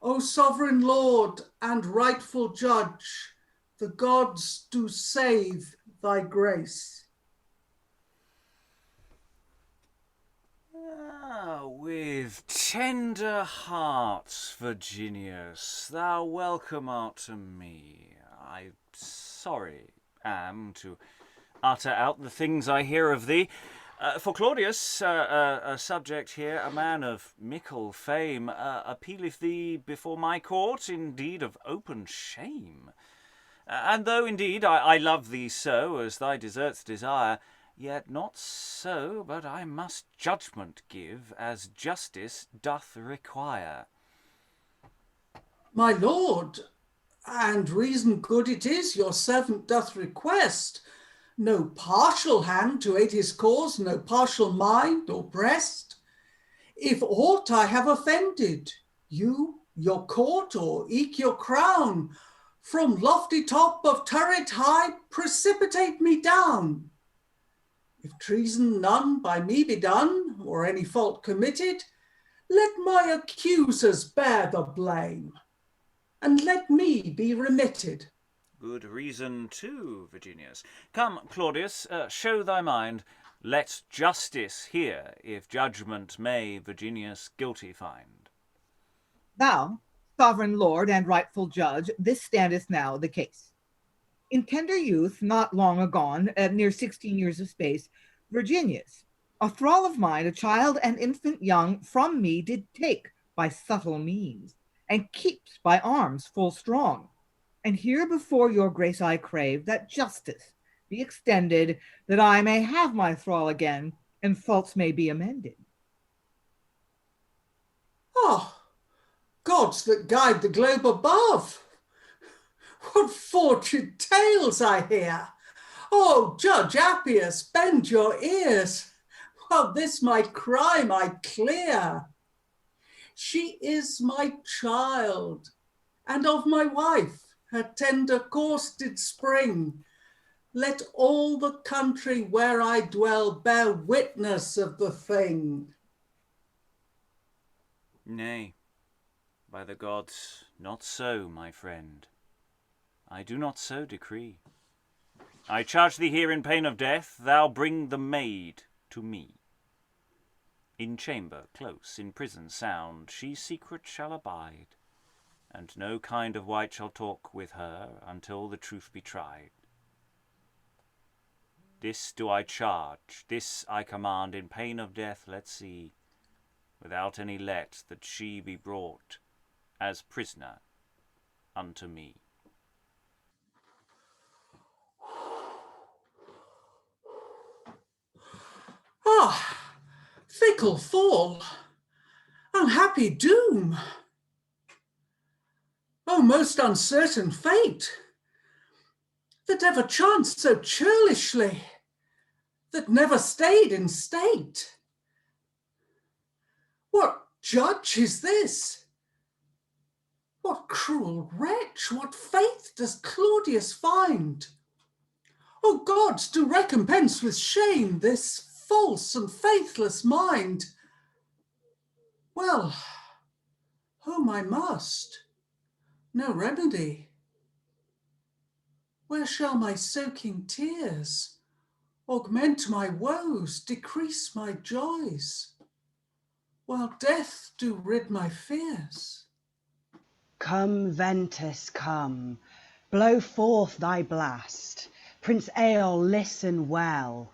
O sovereign lord and rightful judge, the gods do save thy grace. With tender hearts, Virginius, thou welcome art to me. I sorry am to utter out the things I hear of thee. For Claudius, a subject here, a man of mickle fame, appealeth thee before my court, indeed of open shame. And though indeed I love thee so, as thy deserts desire, yet not so, but I must judgment give, as justice doth require. My lord, and reason good it is your servant doth request, no partial hand to aid his cause, no partial mind or breast. If aught I have offended, you, your court, or eke your crown, from lofty top of turret high, precipitate me down. If treason none by me be done, or any fault committed, let my accusers bear the blame, and let me be remitted. Good reason too, Virginius. Come, Claudius, show thy mind. Let justice hear, if judgment may Virginius guilty find. Thou, sovereign lord and rightful judge, this standeth now the case. In tender youth, not long agone, near 16 years of space, Virginius, a thrall of mine, a child and infant young, from me did take by subtle means, and keeps by arms full strong. And here before your grace I crave that justice be extended, that I may have my thrall again, and faults may be amended. Oh, gods that guide the globe above! What fortunate tales I hear! Oh, Judge Apius, bend your ears, while this my crime I clear. She is my child, and of my wife her tender course did spring. Let all the country where I dwell bear witness of the thing. Nay, by the gods, not so, my friend. I do not so decree. I charge thee here in pain of death, thou bring the maid to me. In chamber close, in prison sound, she secret shall abide, and no kind of wight shall talk with her until the truth be tried. This do I charge, this I command, in pain of death, let's see, without any let, that she be brought as prisoner unto me. Ah, fickle fall, unhappy doom. O most uncertain fate, that ever chanced so churlishly, that never stayed in state. What judge is this? What cruel wretch, what faith does Claudius find? O gods, do recompense with shame this false and faithless mind. Well, whom I must, no remedy. Where shall my soaking tears augment my woes, decrease my joys, while death do rid my fears? Come, Ventus, come, blow forth thy blast. Prince Eol, listen well.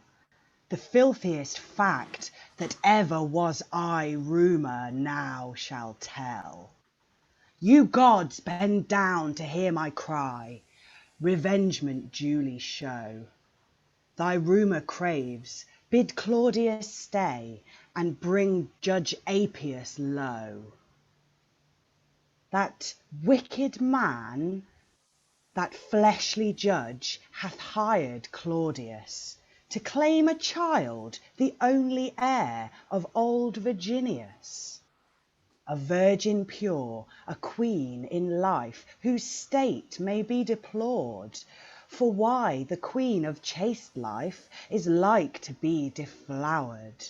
The filthiest fact that ever was I, Rumour, now shall tell. You gods bend down to hear my cry, revengement duly show. Thy Rumour craves, bid Claudius stay, and bring Judge Apius low. That wicked man, that fleshly judge, hath hired Claudius to claim a child, the only heir of old Virginius. A virgin pure, a queen in life, whose state may be deplored. For why the queen of chaste life is like to be deflowered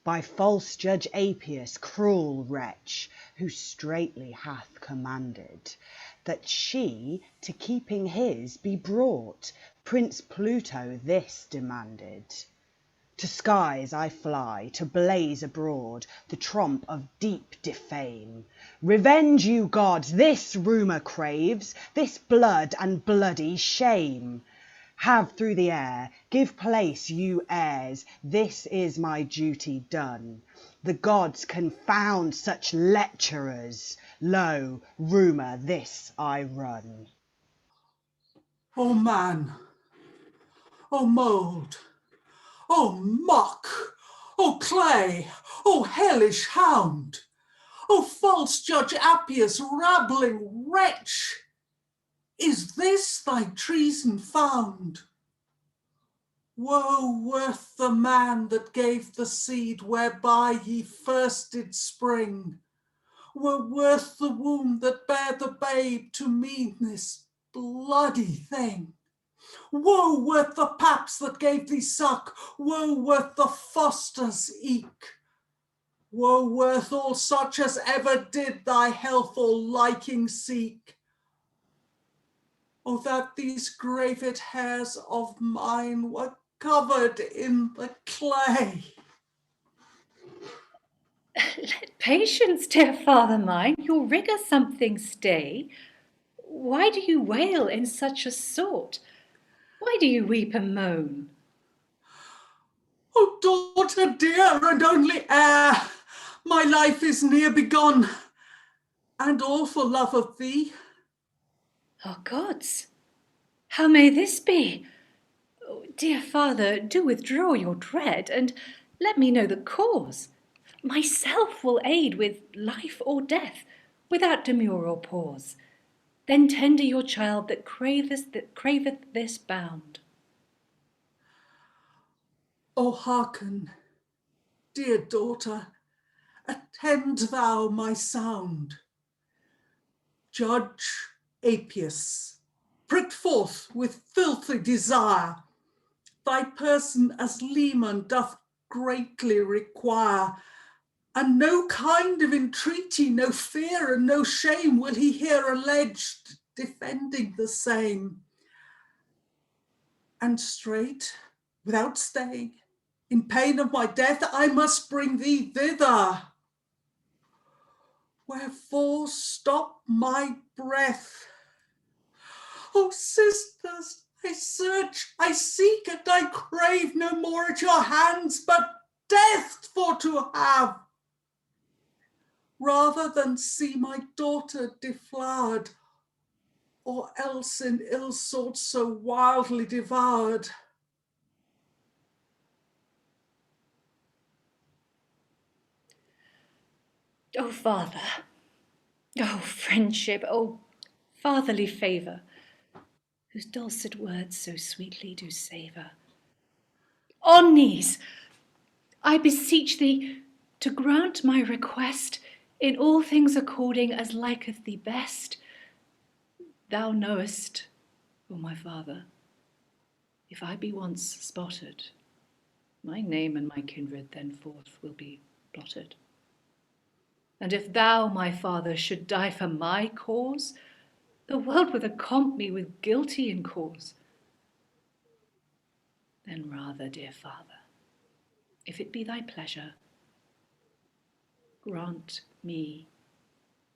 by false Judge Apius, cruel wretch, who straitly hath commanded that she to keeping his be brought. Prince Pluto this demanded. To skies I fly, to blaze abroad the trump of deep defame. Revenge, you gods, this Rumour craves, this blood and bloody shame. Have through the air, give place, you heirs, this is my duty done. The gods confound such lecherers. Lo, Rumour this I run. O man, O mould, O muck, O clay, O hellish hound, O false Judge Apius, rabbling wretch, is this thy treason found? Woe worth the man that gave the seed whereby ye first did spring. Woe worth the womb that bare the babe to mean this bloody thing. Woe worth the paps that gave thee suck, woe worth the fosters eke. Woe worth all such as ever did thy health or liking seek. Oh, that these graved hairs of mine were covered in the clay. Let patience, dear father mine, your rigour something stay. Why do you wail in such a sort? Why do you weep and moan? Oh, daughter dear and only heir, my life is near begun, and all for love of thee. Oh, gods, how may this be? Oh, dear father, do withdraw your dread, and let me know the cause. Myself will aid with life or death, without demur or pause. Then tender your child that craveth this bound. O hearken, dear daughter, attend thou my sound. Judge Apius, pricked forth with filthy desire, thy person as leman doth greatly require, and no kind of entreaty, no fear and no shame will he hear alleged, defending the same. And straight, without stay, in pain of my death, I must bring thee thither. Wherefore stop my breath. O sisters, I search, I seek, and I crave no more at your hands, but death for to have, rather than see my daughter deflowered, or else in ill sort so wildly devoured. O father, O friendship, O fatherly favour, whose dulcet words so sweetly do savour. On knees, I beseech thee, to grant my request in all things according as liketh thee best. Thou knowest, O my father, if I be once spotted, my name and my kindred thenforth will be blotted. And if thou, my father, should die for my cause, the world would accompt me with guilty in cause. Then rather, dear father, if it be thy pleasure, grant me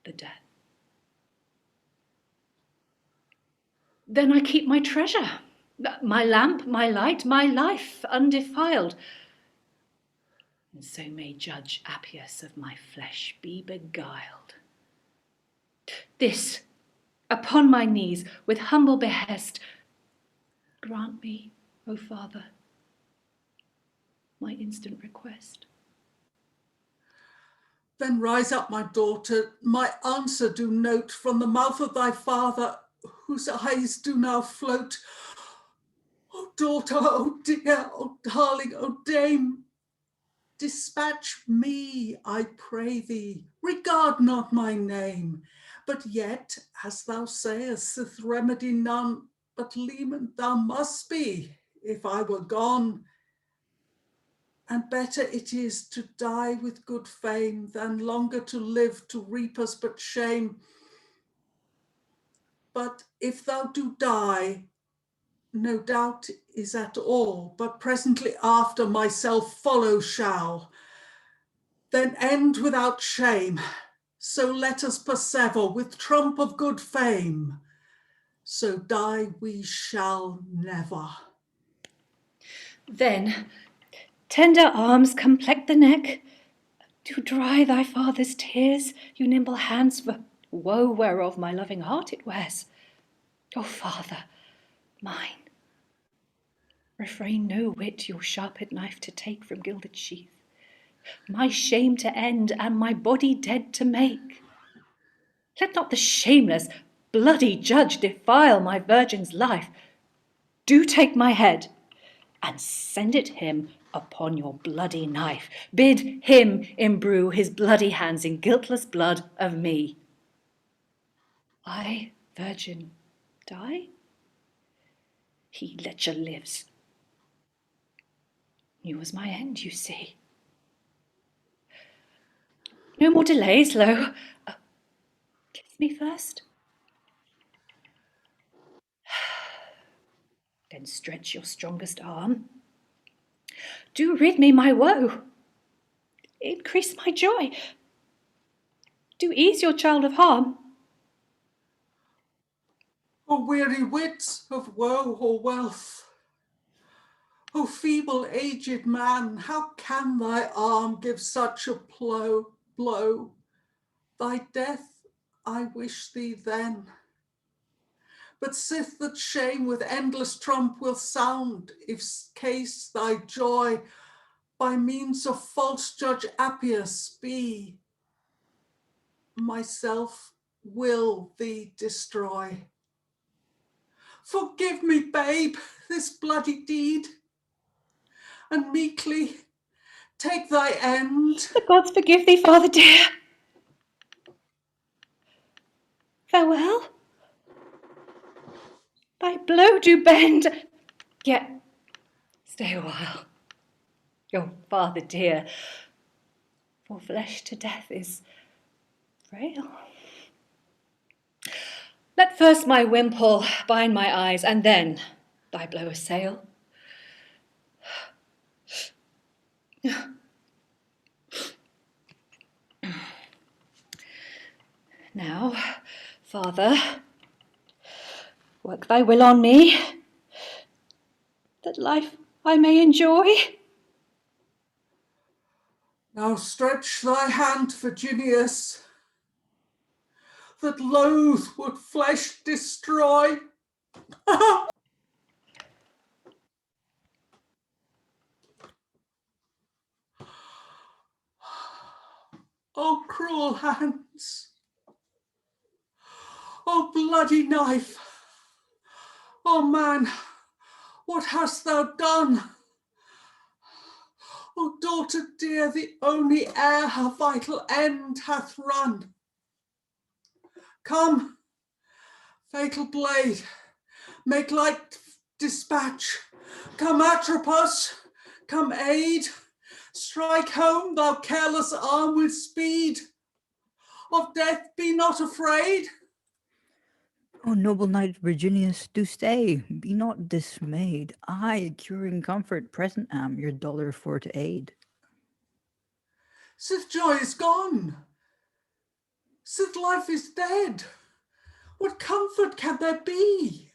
the death. Then I keep my treasure, my lamp, my light, my life undefiled, and so may Judge Apius of my flesh be beguiled. This, upon my knees, with humble behest, grant me, O Father, my instant request. Then rise up, my daughter, my answer do note from the mouth of thy father, whose eyes do now float. O daughter, O dear, O darling, O dame, dispatch me, I pray thee, regard not my name, but yet, as thou sayest, sith remedy none, but leman thou must be, if I were gone. And better it is to die with good fame than longer to live to reap us but shame. But if thou do die, no doubt is at all, but presently after myself follow shall, then end without shame. So let us persever with trump of good fame. So die we shall never. Then tender arms complex the neck. Do dry thy father's tears, you nimble hands, for woe whereof my loving heart it wears. O Father, mine, refrain no whit your sharped knife to take from gilded sheath, my shame to end and my body dead to make. Let not the shameless, bloody judge defile my virgin's life. Do take my head and send it him upon your bloody knife. Bid him imbrue his bloody hands in guiltless blood of me. I, virgin, die? He lecher lives. New was my end, you see. No more delays, lo. Kiss me first. Then stretch your strongest arm. Do rid me my woe. Increase my joy. Do ease your child of harm. O weary wits of woe or wealth, O feeble aged man, how can thy arm give such a blow? Thy death I wish thee then. But sith that shame with endless trump will sound, if case thy joy by means of false Judge Apius be, myself will thee destroy. Forgive me, babe, this bloody deed, and meekly take thy end. The gods forgive thee, father dear. Farewell. Thy blow do bend, yet stay a while. O father dear, for flesh to death is frail. Let first my wimple bind my eyes, and then thy blow assail. Now, Father, work thy will on me, that life I may enjoy. Now stretch thy hand, Virginius, that loath would flesh destroy. O cruel hands, O bloody knife, O man, what hast thou done? O daughter dear, the only heir her vital end hath run. Come, fatal blade, make light dispatch. Come, Atropos, come aid. Strike home, thou careless arm, with speed. Of death be not afraid. O noble knight Virginius, do stay, be not dismayed. I, curing comfort, present am, your dolour for to aid. Sith joy is gone, sith life is dead, what comfort can there be?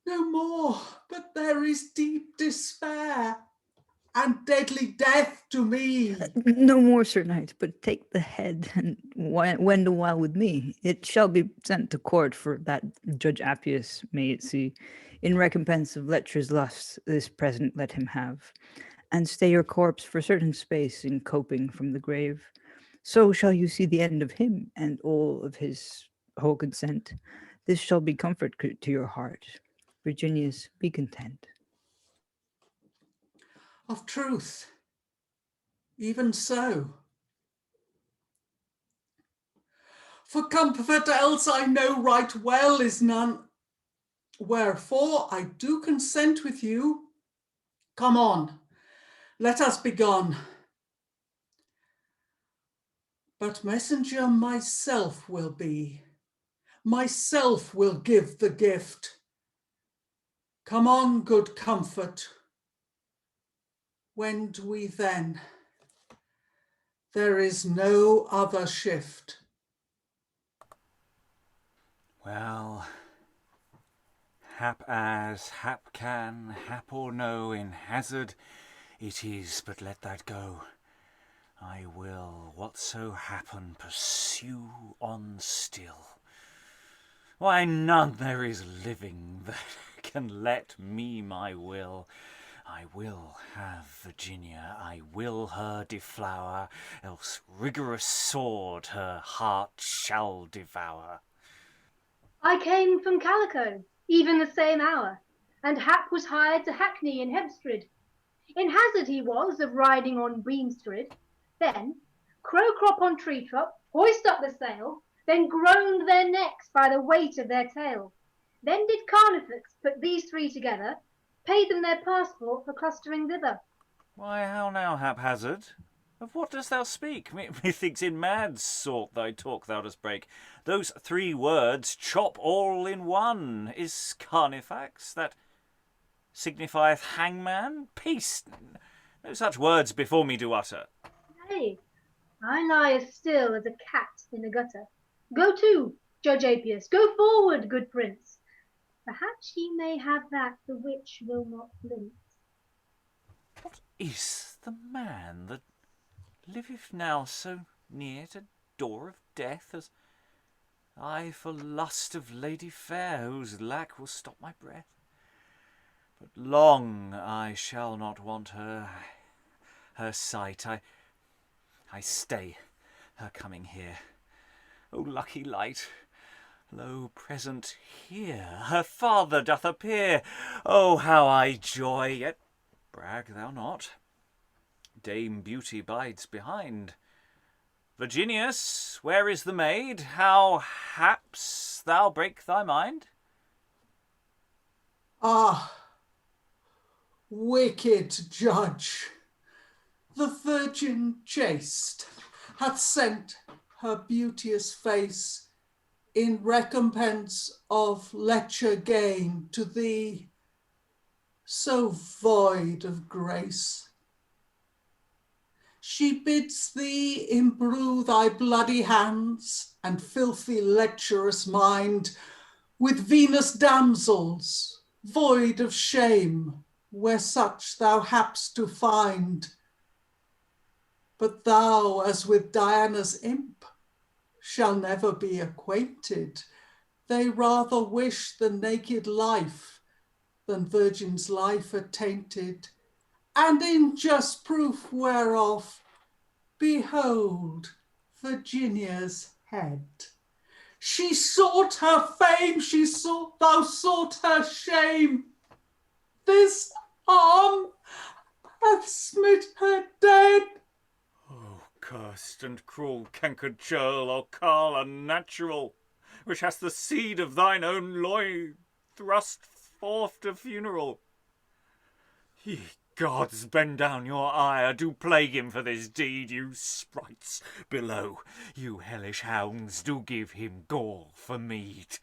No more, but there is deep despair and deadly death to me. No more, sir knight, but take the head and wend a while with me. It shall be sent to court for that Judge Apius may it see. In recompense of lecher's lust, this present let him have. And stay your corpse for certain space in coping from the grave. So shall you see the end of him and all of his whole consent. This shall be comfort to your heart. Virginius, be content. Of truth, even so. For comfort else I know right well is none. Wherefore I do consent with you. Come on, let us be gone. But messenger myself will be. Myself will give the gift. Come on, good comfort. Wend we then. There is no other shift. Well, hap as, hap can, hap or no, in hazard it is, but let that go. I will, whatso happen, pursue on still. Why, none there is living that can let me my will. I will have Virginia, I will her deflower, else rigorous sword her heart shall devour. I came from Calico, even the same hour, and hap was hired to Hackney in Hempstead. In hazard he was of riding on Beamstrid. Then crow crop on tree top, hoist up the sail, then groaned their necks by the weight of their tail. Then did Carnifex put these three together, paid them their passport for clustering thither. Why, how now, Haphazard? Of what dost thou speak? Methinks in mad sort thy talk thou dost break. Those three words chop all in one. Is Carnifax that signifieth hangman? Peace! No such words before me do utter. Nay, I lie as still as a cat in a gutter. Go to, Judge Apius, go forward, good prince. Perhaps ye may have that the witch will not blink. What is the man that liveth now so near to door of death as I for lust of lady fair, whose lack will stop my breath? But long I shall not want her sight. I stay her coming here. O lucky light! Lo, present here, her father doth appear. Oh, how I joy! Yet brag thou not. Dame Beauty bides behind. Virginius, where is the maid? How haps thou break thy mind? Ah, wicked judge, the virgin chaste hath sent her beauteous face in recompense of lecher gain to thee, so void of grace. She bids thee imbrue thy bloody hands and filthy lecherous mind with Venus damsels, void of shame, where such thou hapst to find. But thou, as with Diana's imp, shall never be acquainted. They rather wish the naked life than virgin's life attainted. And in just proof whereof, behold Virginia's head. She sought her fame, thou sought her shame. This arm hath smit her dead. Oh, cursed and cruel cankered churl, O carl unnatural, which hast the seed of thine own loin thrust forth to funeral. Ye gods, bend down your ire, do plague him for this deed, you sprites below, you hellish hounds, do give him gall for mead.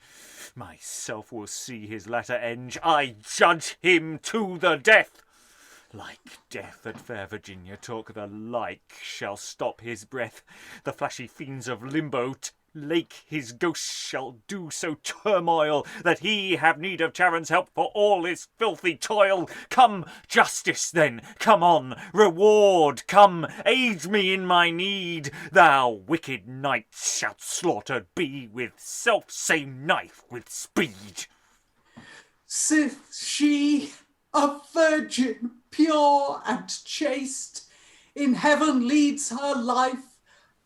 Myself will see his latter end, I judge him to the death. Like death that fair Virginia took, the like shall stop his breath. The flashy fiends of limbo lake his ghost shall do so turmoil that he have need of Charon's help for all his filthy toil. Come, justice, then, come on, reward, come, aid me in my need. Thou wicked knight shalt slaughtered be with self-same knife with speed. Sith she, a virgin pure and chaste, in heaven leads her life,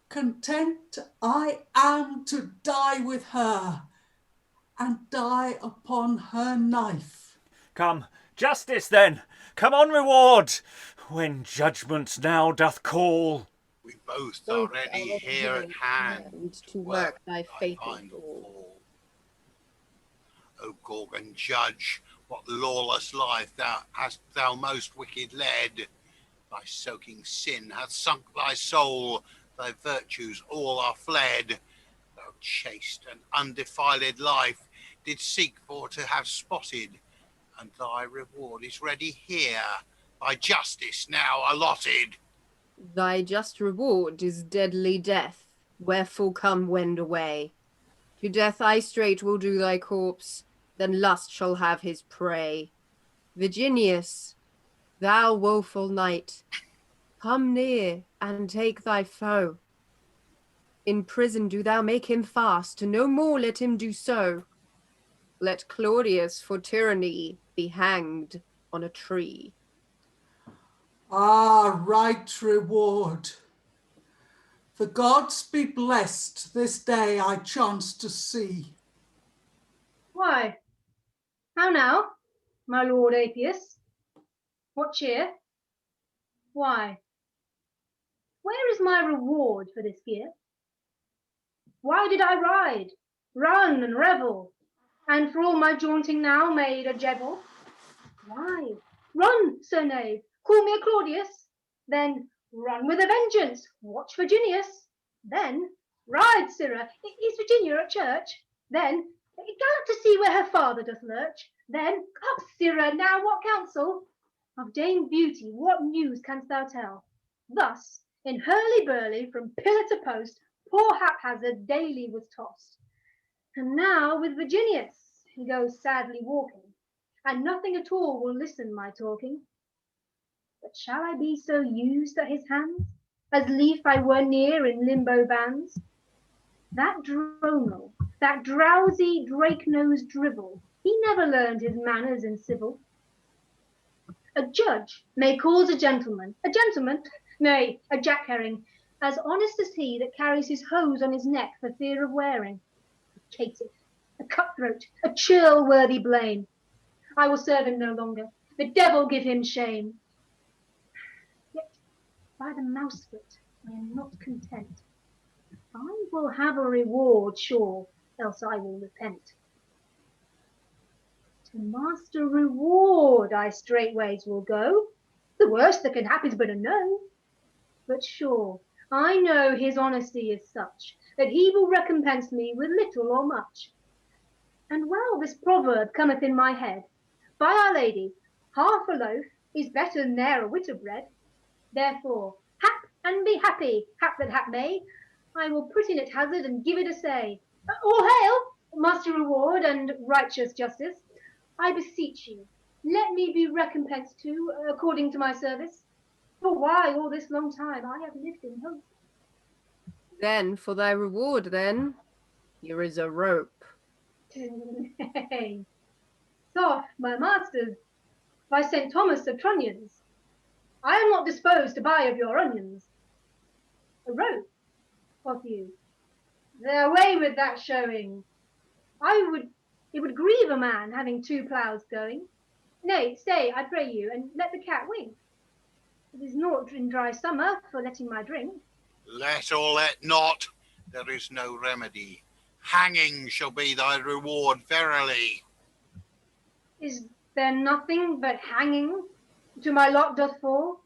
content I am to die with her, and die upon her knife. Come, justice, then, come on, reward, when judgment now doth call. We both are ready here at hand to work thy fatal final fall. fall. O Gorgon judge, what lawless life hast thou most wicked led. Thy soaking sin hath sunk thy soul, thy virtues all are fled. Thou chaste and undefiled life did seek for to have spotted, and thy reward is ready here, by justice now allotted. Thy just reward is deadly death, wherefore come wend away. To death I straight will do thy corpse, then lust shall have his prey. Virginius, thou woeful knight, come near and take thy foe. In prison do thou make him fast, no more let him do so. Let Claudius for tyranny be hanged on a tree. Ah, right reward. The gods be blessed this day I chance to see. Why, how now, my lord Apius? What cheer? Why, where is my reward for this gear? Why did I ride, run and revel, and for all my jaunting now made a jebble? Why, run, sir knave, call me a Claudius, then run with a vengeance, watch Virginius, then ride, sirrah, is Virginia at church? Then gallop to see where her father doth lurch, then up, sirrah, now what counsel? Of Dame Beauty what news canst thou tell? Thus, in hurly-burly from pillar to post, poor Haphazard daily was tossed. And now with Virginius he goes sadly walking, and nothing at all will listen my talking. But shall I be so used at his hands, as lief I were near in limbo bands? That dronal, that drowsy drake-nosed drivel, he never learned his manners in civil. A judge may cause a gentleman, nay, a jack-herring, as honest as he that carries his hose on his neck for fear of wearing. A caitiff, a cutthroat, a churl-worthy blame. I will serve him no longer, the devil give him shame. Yet, by the mouse-foot, I am not content. I will have a reward, sure, else I will repent. To master reward I straightways will go. The worst that can happen is but a no. But sure, I know his honesty is such, that he will recompense me with little or much. And well this proverb cometh in my head, by Our Lady, half a loaf is better than ne'er a whit of bread. Therefore, hap and be happy, hap that hap may, I will put in at hazard and give it a say. All hail, master reward and righteous justice. I beseech you, let me be recompensed too, according to my service. For why all this long time I have lived in hope. Then for thy reward, then, here is a rope. Nay, soft, my masters, by St. Thomas of Trunnions, I am not disposed to buy of your onions. A rope, quoth you, there away with that showing. It would grieve a man having two ploughs going. Nay, stay, I pray you, and let the cat wink. It is naught in dry summer for letting my drink. Let or let not, there is no remedy. Hanging shall be thy reward, verily. Is there nothing but hanging to my lot doth fall?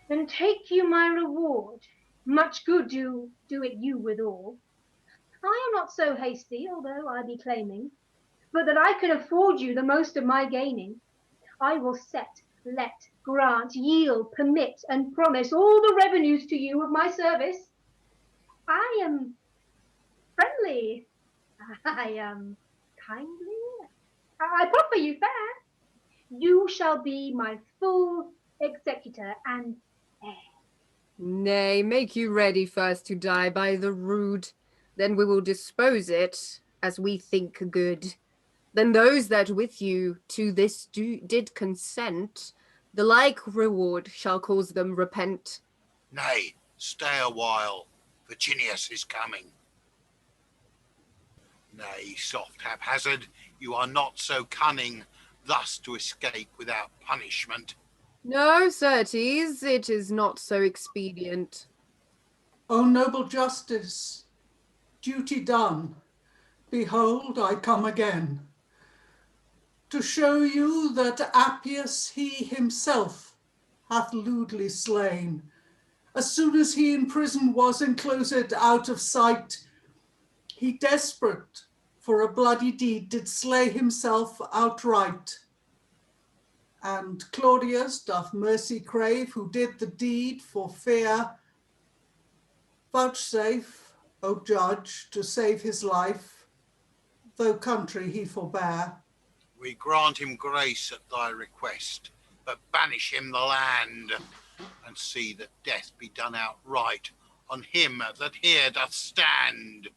Then take you my reward, much good do it you withal. I am not so hasty, although I be claiming, but that I can afford you the most of my gaining. I will set, let, grant, yield, permit, and promise all the revenues to you of my service. I am friendly, I am kindly, I proffer you fair. You shall be my full executor and heir. Nay, make you ready first to die by the rood, then we will dispose it as we think good. Then those that with you to this did consent, the like reward shall cause them repent. Nay, stay a while. Virginius is coming. Nay, soft Haphazard, you are not so cunning, thus to escape without punishment. No, certes, it is not so expedient. O noble justice, duty done, behold I come again, to show you that Apius he himself hath lewdly slain. As soon as he in prison was enclosed out of sight, he desperate for a bloody deed did slay himself outright. And Claudius doth mercy crave, who did the deed for fear. Vouchsafe, O judge, to save his life, though country he forbear. We grant him grace at thy request, but banish him the land, and see that death be done outright on him that here doth stand.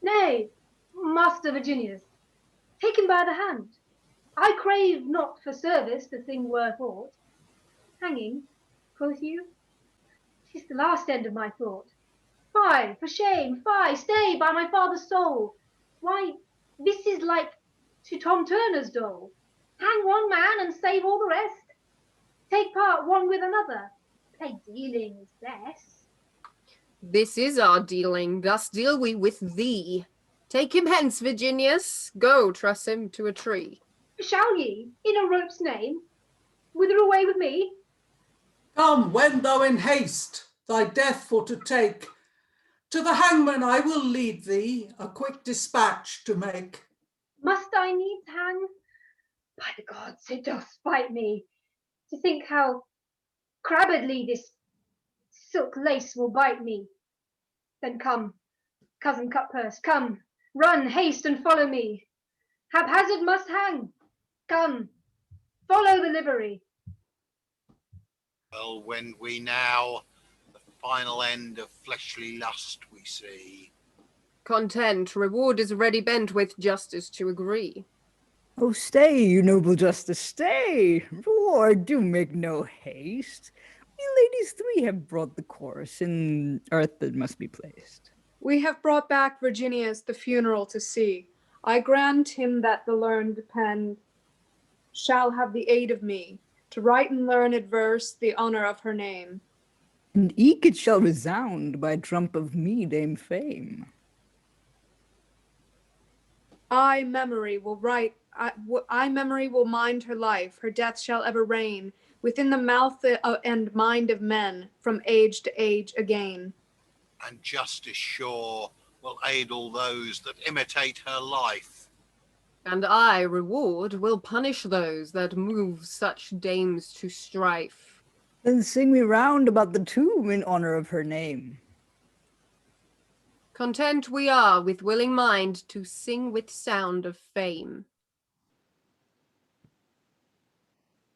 Nay, Master Virginius, take him by the hand. I crave not for service the thing worth aught. Hanging, quoth you? 'Tis the last end of my thought. Fie, for shame, fie, stay by my father's soul. Why, this is like to Tom Turner's dole. Hang one man and save all the rest. Take part one with another. Play dealings best. This is our dealing, thus deal we with thee. Take him hence, Virginius. Go, truss him to a tree. Shall ye, in a rope's name, wither away with me? Come, wend thou in haste, thy death for to take. To the hangman I will lead thee, a quick dispatch to make. Must I needs hang? By the gods, it doth spite me to think how crabbedly this silk lace will bite me. Then come, cousin Cutpurse, come, run, haste, and follow me. Haphazard must hang. Come, follow the livery. Well, wend we now, the final end of fleshly lust we see. Content, reward is ready bent with justice to agree. Oh, stay, you noble justice, stay! Lord, do make no haste. We ladies three have brought the chorus in earth that must be placed. We have brought back Virginius the funeral to see. I grant him that the learned pen shall have the aid of me, to write in learned verse the honor of her name. And eke it shall resound by trump of me, Dame Fame. I memory will mind her life, her death shall ever reign within the mouth and mind of men from age to age again. And justice sure will aid all those that imitate her life. And I, reward, will punish those that move such dames to strife. Then sing we round about the tomb in honor of her name. Content we are with willing mind to sing with sound of fame.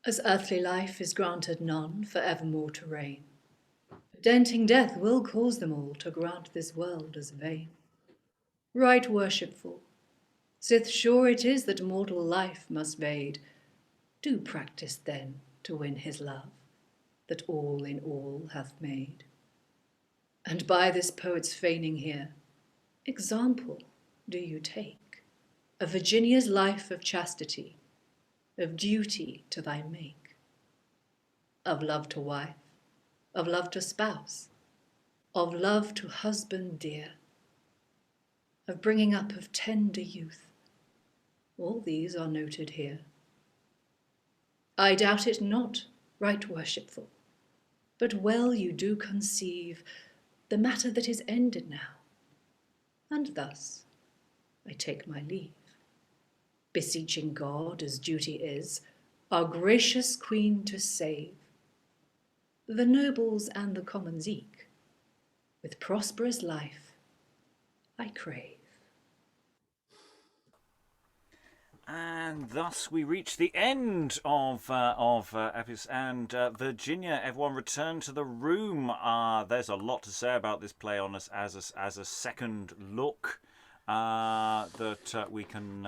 As earthly life is granted none for evermore to reign, denting death will cause them all to grant this world as vain. Right worshipful, sith sure it is that mortal life must vade, do practice then to win his love, that all in all hath made. And by this poet's feigning here, example do you take of Virginia's life of chastity, of duty to thy make. of love to wife, of love to spouse, of love to husband dear, of bringing up of tender youth. All these are noted here. I doubt it not, right worshipful, but well you do conceive the matter that is ended now, and thus I take my leave, beseeching God, as duty is, our gracious queen to save the nobles and the commons eke, with prosperous life I crave. And thus we reach the end of Apius and Virginia. Everyone return to the room. There's a lot to say about this play on us as a second look that we can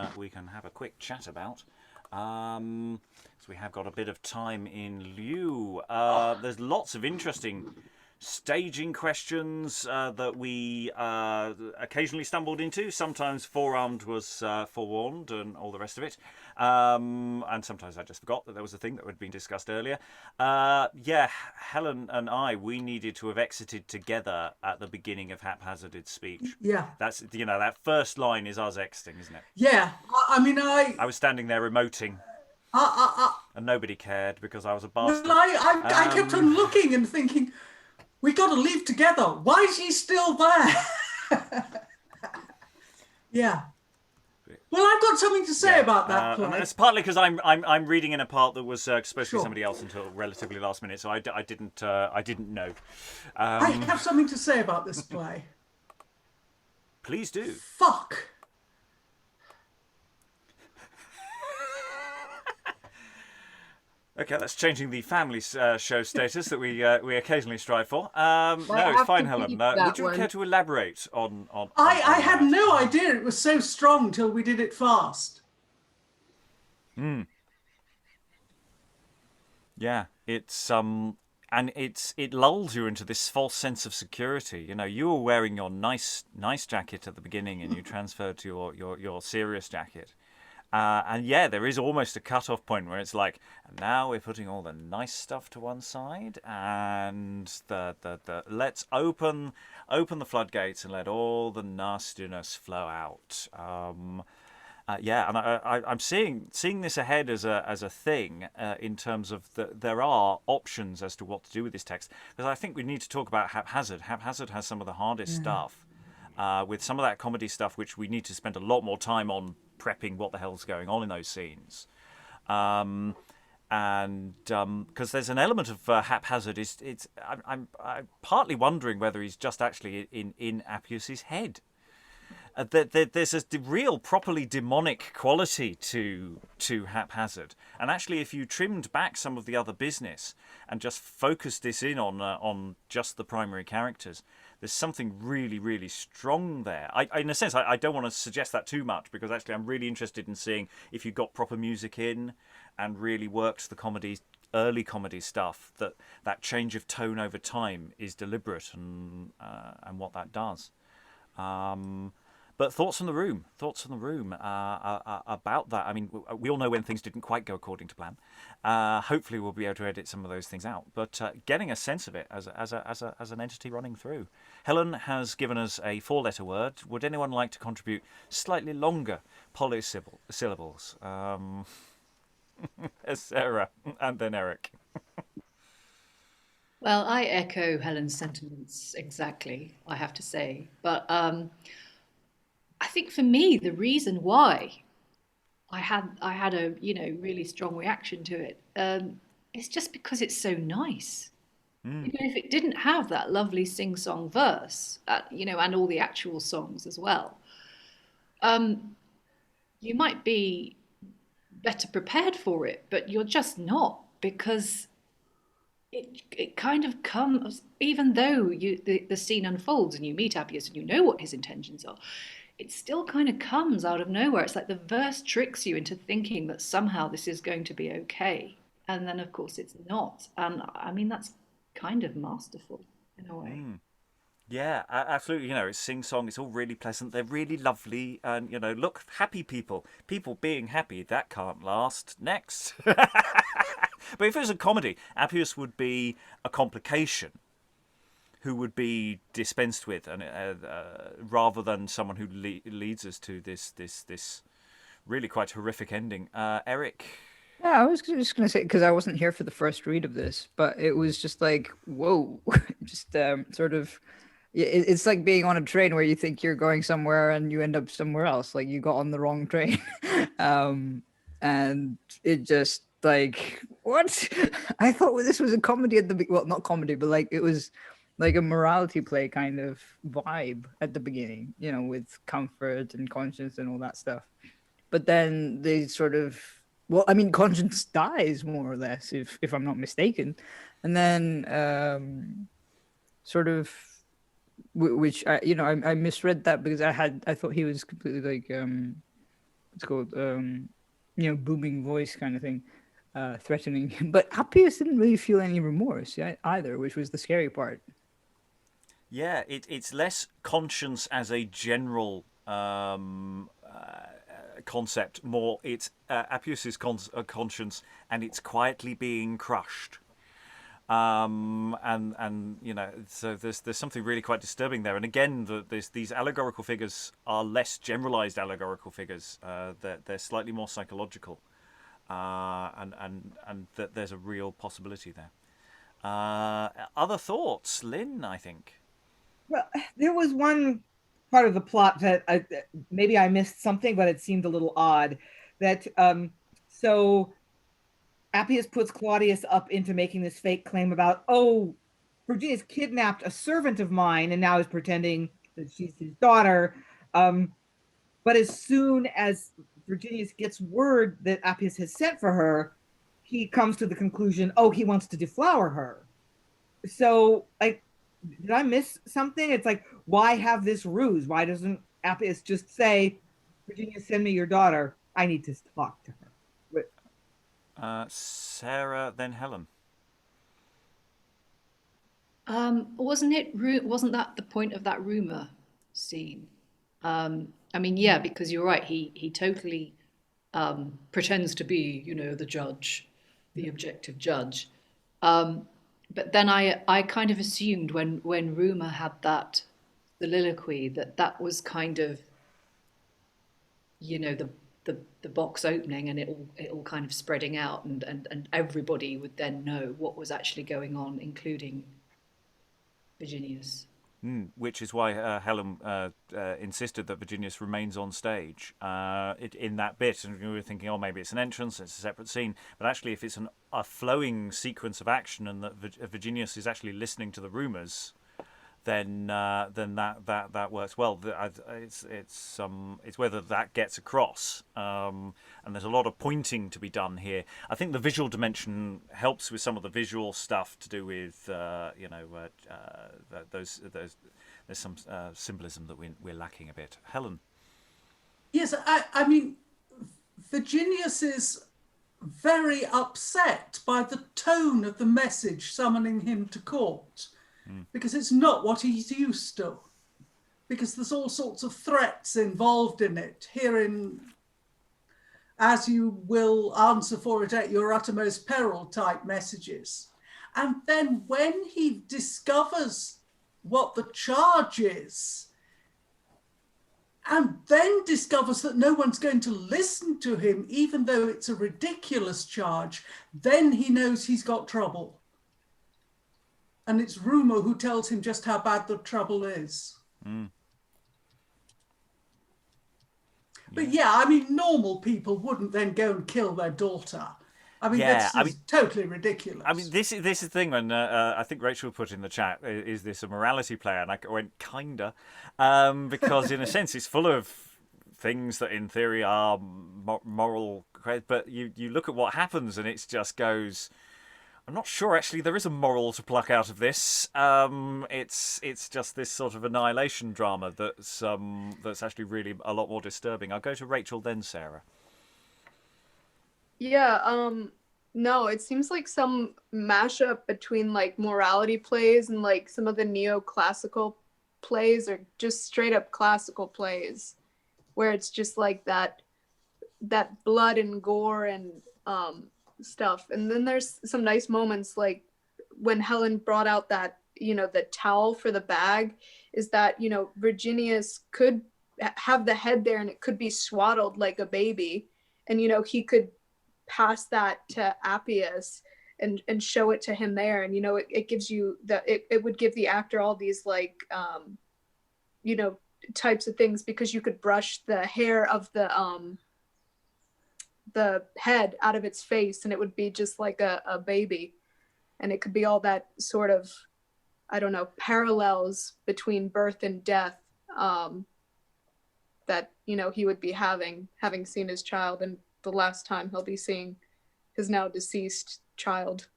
have a quick chat about. So we have got a bit of time in lieu. There's lots of interesting staging questions that we occasionally stumbled into. Sometimes forearmed was forewarned and all the rest of it. And sometimes I just forgot that there was a thing that had been discussed earlier. Helen and we needed to have exited together at the beginning of Haphazard's speech. Yeah. That's, that first line is us exiting, isn't it? Yeah. I was standing there emoting. And nobody cared because I was a bastard. I kept on looking and thinking, we got to leave together. Why is he still there? Yeah. Well, I've got something to say about that play. And it's partly because I'm reading in a part that was supposed to be somebody else until relatively last minute, so I didn't know. I have something to say about this play. Please do. Fuck. Okay, that's changing the family show status that we occasionally strive for. No, it's fine, Helen. Would you care to elaborate on I had no idea it was so strong till we did it fast. Yeah, it's and it lulls you into this false sense of security. You were wearing your nice jacket at the beginning, and you transferred to your serious jacket. And yeah, there is almost a cut-off point where it's like, and now we're putting all the nice stuff to one side, and the let's open the floodgates and let all the nastiness flow out. And I'm seeing this ahead as a thing in terms of there are options as to what to do with this text, because I think we need to talk about Haphazard. Haphazard has some of the hardest stuff, with some of that comedy stuff, which we need to spend a lot more time on prepping what the hell's going on in those scenes, and because there's an element of Haphazard. I'm partly wondering whether he's just actually in Appius's head. There's a real properly demonic quality to Haphazard, and actually if you trimmed back some of the other business and just focused this in on just the primary characters, there's something really, really strong there. In a sense, I don't want to suggest that too much, because actually I'm really interested in seeing if you got proper music in and really worked the early comedy stuff, that change of tone over time is deliberate, and what that does. But thoughts from the room about that. I mean, we all know when things didn't quite go according to plan. Hopefully we'll be able to edit some of those things out. But getting a sense of it as an entity running through. Helen has given us a 4-letter word. Would anyone like to contribute slightly longer polysyllables? Sarah, and then Eric. Well, I echo Helen's sentiments exactly, I have to say. But I think for me, the reason why I had a really strong reaction to it is just because it's so nice. If it didn't have that lovely sing-song verse, and all the actual songs as well, you might be better prepared for it, but you're just not, because it kind of comes, even though the scene unfolds and you meet Apius and you know what his intentions are, it still kind of comes out of nowhere. It's like the verse tricks you into thinking that somehow this is going to be okay. And then, of course, it's not. And I mean, that's kind of masterful in a way. Yeah, absolutely. It's sing-song. It's all really pleasant. They're really lovely. And, look, happy people. People being happy, that can't last. Next. But if it was a comedy, Apius would be a complication who would be dispensed with, and rather than someone who leads us to this really quite horrific ending. Eric? Yeah, I was just going to say, because I wasn't here for the first read of this, but it was just like, whoa, just sort of, it's like being on a train where you think you're going somewhere and you end up somewhere else. Like you got on the wrong train. And it just like, what? I thought this was a comedy at the well, not comedy, but like it was like a morality play kind of vibe at the beginning, you know, with comfort and conscience and all that stuff. But then they sort of, well, I mean, conscience dies more or less, if I'm not mistaken. And then sort of, which I, you know, I misread that because I thought he was completely like, what's it called, you know, booming voice kind of thing, threatening. But Apius didn't really feel any remorse either, which was the scary part. Yeah, it's less conscience as a general concept, more it's Apius's conscience, and it's quietly being crushed. And you know, so there's something really quite disturbing there. And again, these allegorical figures are less generalized allegorical figures. They're slightly more psychological, and that there's a real possibility there. Other thoughts, Lynn? I think. Well, there was one part of the plot that maybe I missed something, but it seemed a little odd. That so Appius puts Claudius up into making this fake claim about, oh, Virginius kidnapped a servant of mine and now is pretending that she's his daughter. But as soon as Virginius gets word that Appius has sent for her, he comes to the conclusion, oh, he wants to deflower her. So, like, did I miss something? It's like, why have this ruse? Why doesn't Appius just say, Virginia, send me your daughter. I need to talk to her. Sarah, then Helen. Wasn't that the point of that Rumour scene? I mean, yeah, because you're right. He totally pretends to be, you know, the judge, the objective judge. But then I kind of assumed when Rumour had that soliloquy that was kind of, you know, the box opening and it all kind of spreading out and everybody would then know what was actually going on, including Virginius. Which is why Helen insisted that Virginius remains on stage in that bit. And we were thinking, oh, maybe it's an entrance, it's a separate scene. But actually, if it's a flowing sequence of action and that Virginius is actually listening to the rumours, then that works well. It's whether that gets across, and there's a lot of pointing to be done here. I think the visual dimension helps with some of the visual stuff to do with those. There's some symbolism that we're lacking a bit. Helen. Yes, I mean, Virginius is very upset by the tone of the message summoning him to court. Because it's not what he's used to. Because there's all sorts of threats involved in it. Herein, as you will answer for it at your uttermost peril type messages. And then when he discovers what the charge is, and then discovers that no one's going to listen to him, even though it's a ridiculous charge, then he knows he's got trouble. And it's Rumour who tells him just how bad the trouble is. But yeah, I mean, normal people wouldn't then go and kill their daughter. I mean, that's totally ridiculous. I mean, this is the thing when I think Rachael put in the chat, is this a morality play? And I went, kinda. Because in a sense, it's full of things that in theory are moral. But you look at what happens and it just goes... I'm not sure, actually, there is a moral to pluck out of this. It's just this sort of annihilation drama that's actually really a lot more disturbing. I'll go to Rachael, then Sarah. Yeah, no, it seems like some mashup between, like, morality plays and, like, some of the neoclassical plays or just straight-up classical plays, where it's just, like, that blood and gore and stuff. And then there's some nice moments, like when Helen brought out that, the towel for the bag, is that, Virginius could have the head there and it could be swaddled like a baby. And, he could pass that to Apius and show it to him there. And, it gives you it would give the actor all these like, types of things, because you could brush the hair of the head out of its face and it would be just like a baby. And it could be all that sort of, I don't know, parallels between birth and death, that, he would be having seen his child, and the last time he'll be seeing his now deceased child.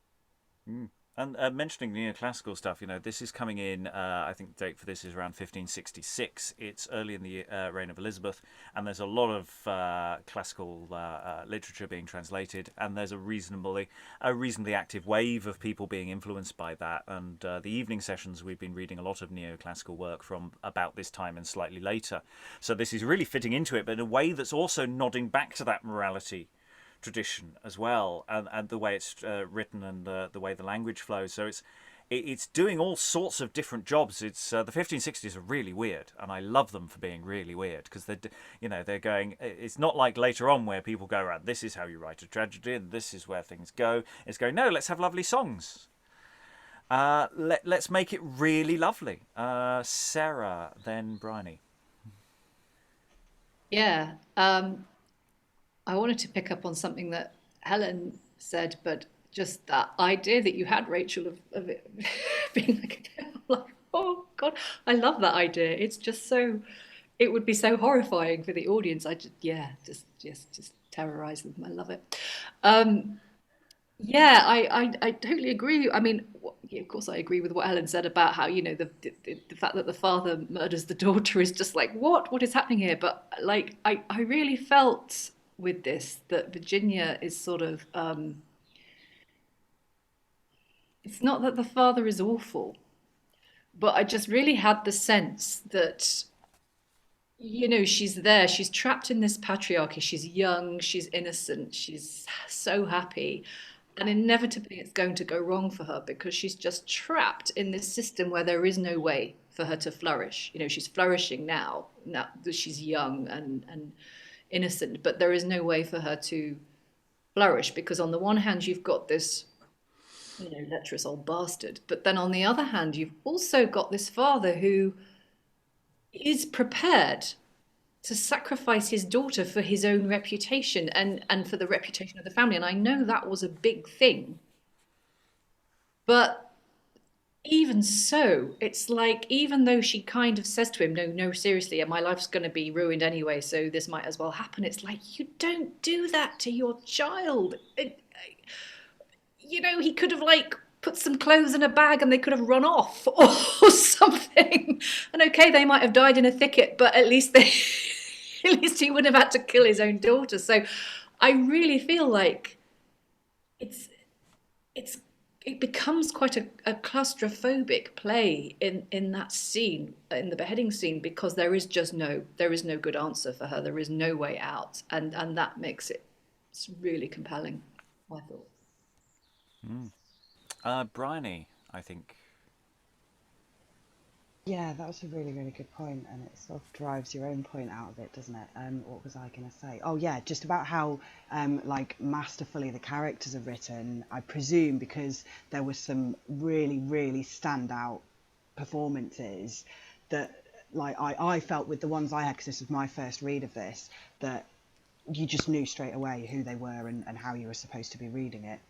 And mentioning neoclassical stuff, this is coming in, I think the date for this is around 1566. It's early in the reign of Elizabeth, and there's a lot of classical literature being translated, and there's a reasonably active wave of people being influenced by that. And the evening sessions, we've been reading a lot of neoclassical work from about this time and slightly later. So this is really fitting into it, but in a way that's also nodding back to that morality tradition as well, and the way it's written and the way the language flows. So it's doing all sorts of different jobs. It's the 1560s are really weird, and I love them for being really weird, because they're going. It's not like later on where people go around, this is how you write a tragedy and this is where things go. It's going, no, let's have lovely songs. Let's make it really lovely. Sarah, then Briony. Yeah. I wanted to pick up on something that Helen said, but just that idea that you had, Rachael, of it being like a devil. Like, oh God, I love that idea. It's just so, it would be so horrifying for the audience. Just terrorize them. I love it. Yeah, I totally agree. I mean, of course, I agree with what Helen said about how, the fact that the father murders the daughter is just like, what is happening here? But like, I really felt with this that Virginia is sort of, it's not that the father is awful, but I just really had the sense that, she's there, she's trapped in this patriarchy, she's young, she's innocent, she's so happy, and inevitably it's going to go wrong for her because she's just trapped in this system where there is no way for her to flourish. She's flourishing now that she's young and innocent, but there is no way for her to flourish, because on the one hand you've got this lecherous old bastard, but then on the other hand you've also got this father who is prepared to sacrifice his daughter for his own reputation and for the reputation of the family. And I know that was a big thing, but even so, it's like, even though she kind of says to him, no, seriously, my life's going to be ruined anyway, so this might as well happen. It's like, you don't do that to your child. He could have like put some clothes in a bag and they could have run off or something. And okay, they might have died in a thicket, but at least he wouldn't have had to kill his own daughter. So I really feel like it becomes quite a claustrophobic play in that scene, in the beheading scene, because there is no good answer for her. There is no way out, and that makes it's really compelling, I thought. Briony, I think. Yeah, that was a really, really good point, and it sort of drives your own point out of it, doesn't it? What was I going to say? Oh yeah, just about how masterfully the characters are written. I presume because there was some really, really standout performances that, I felt with the ones I had, because this was my first read of this, that you just knew straight away who they were and how you were supposed to be reading it.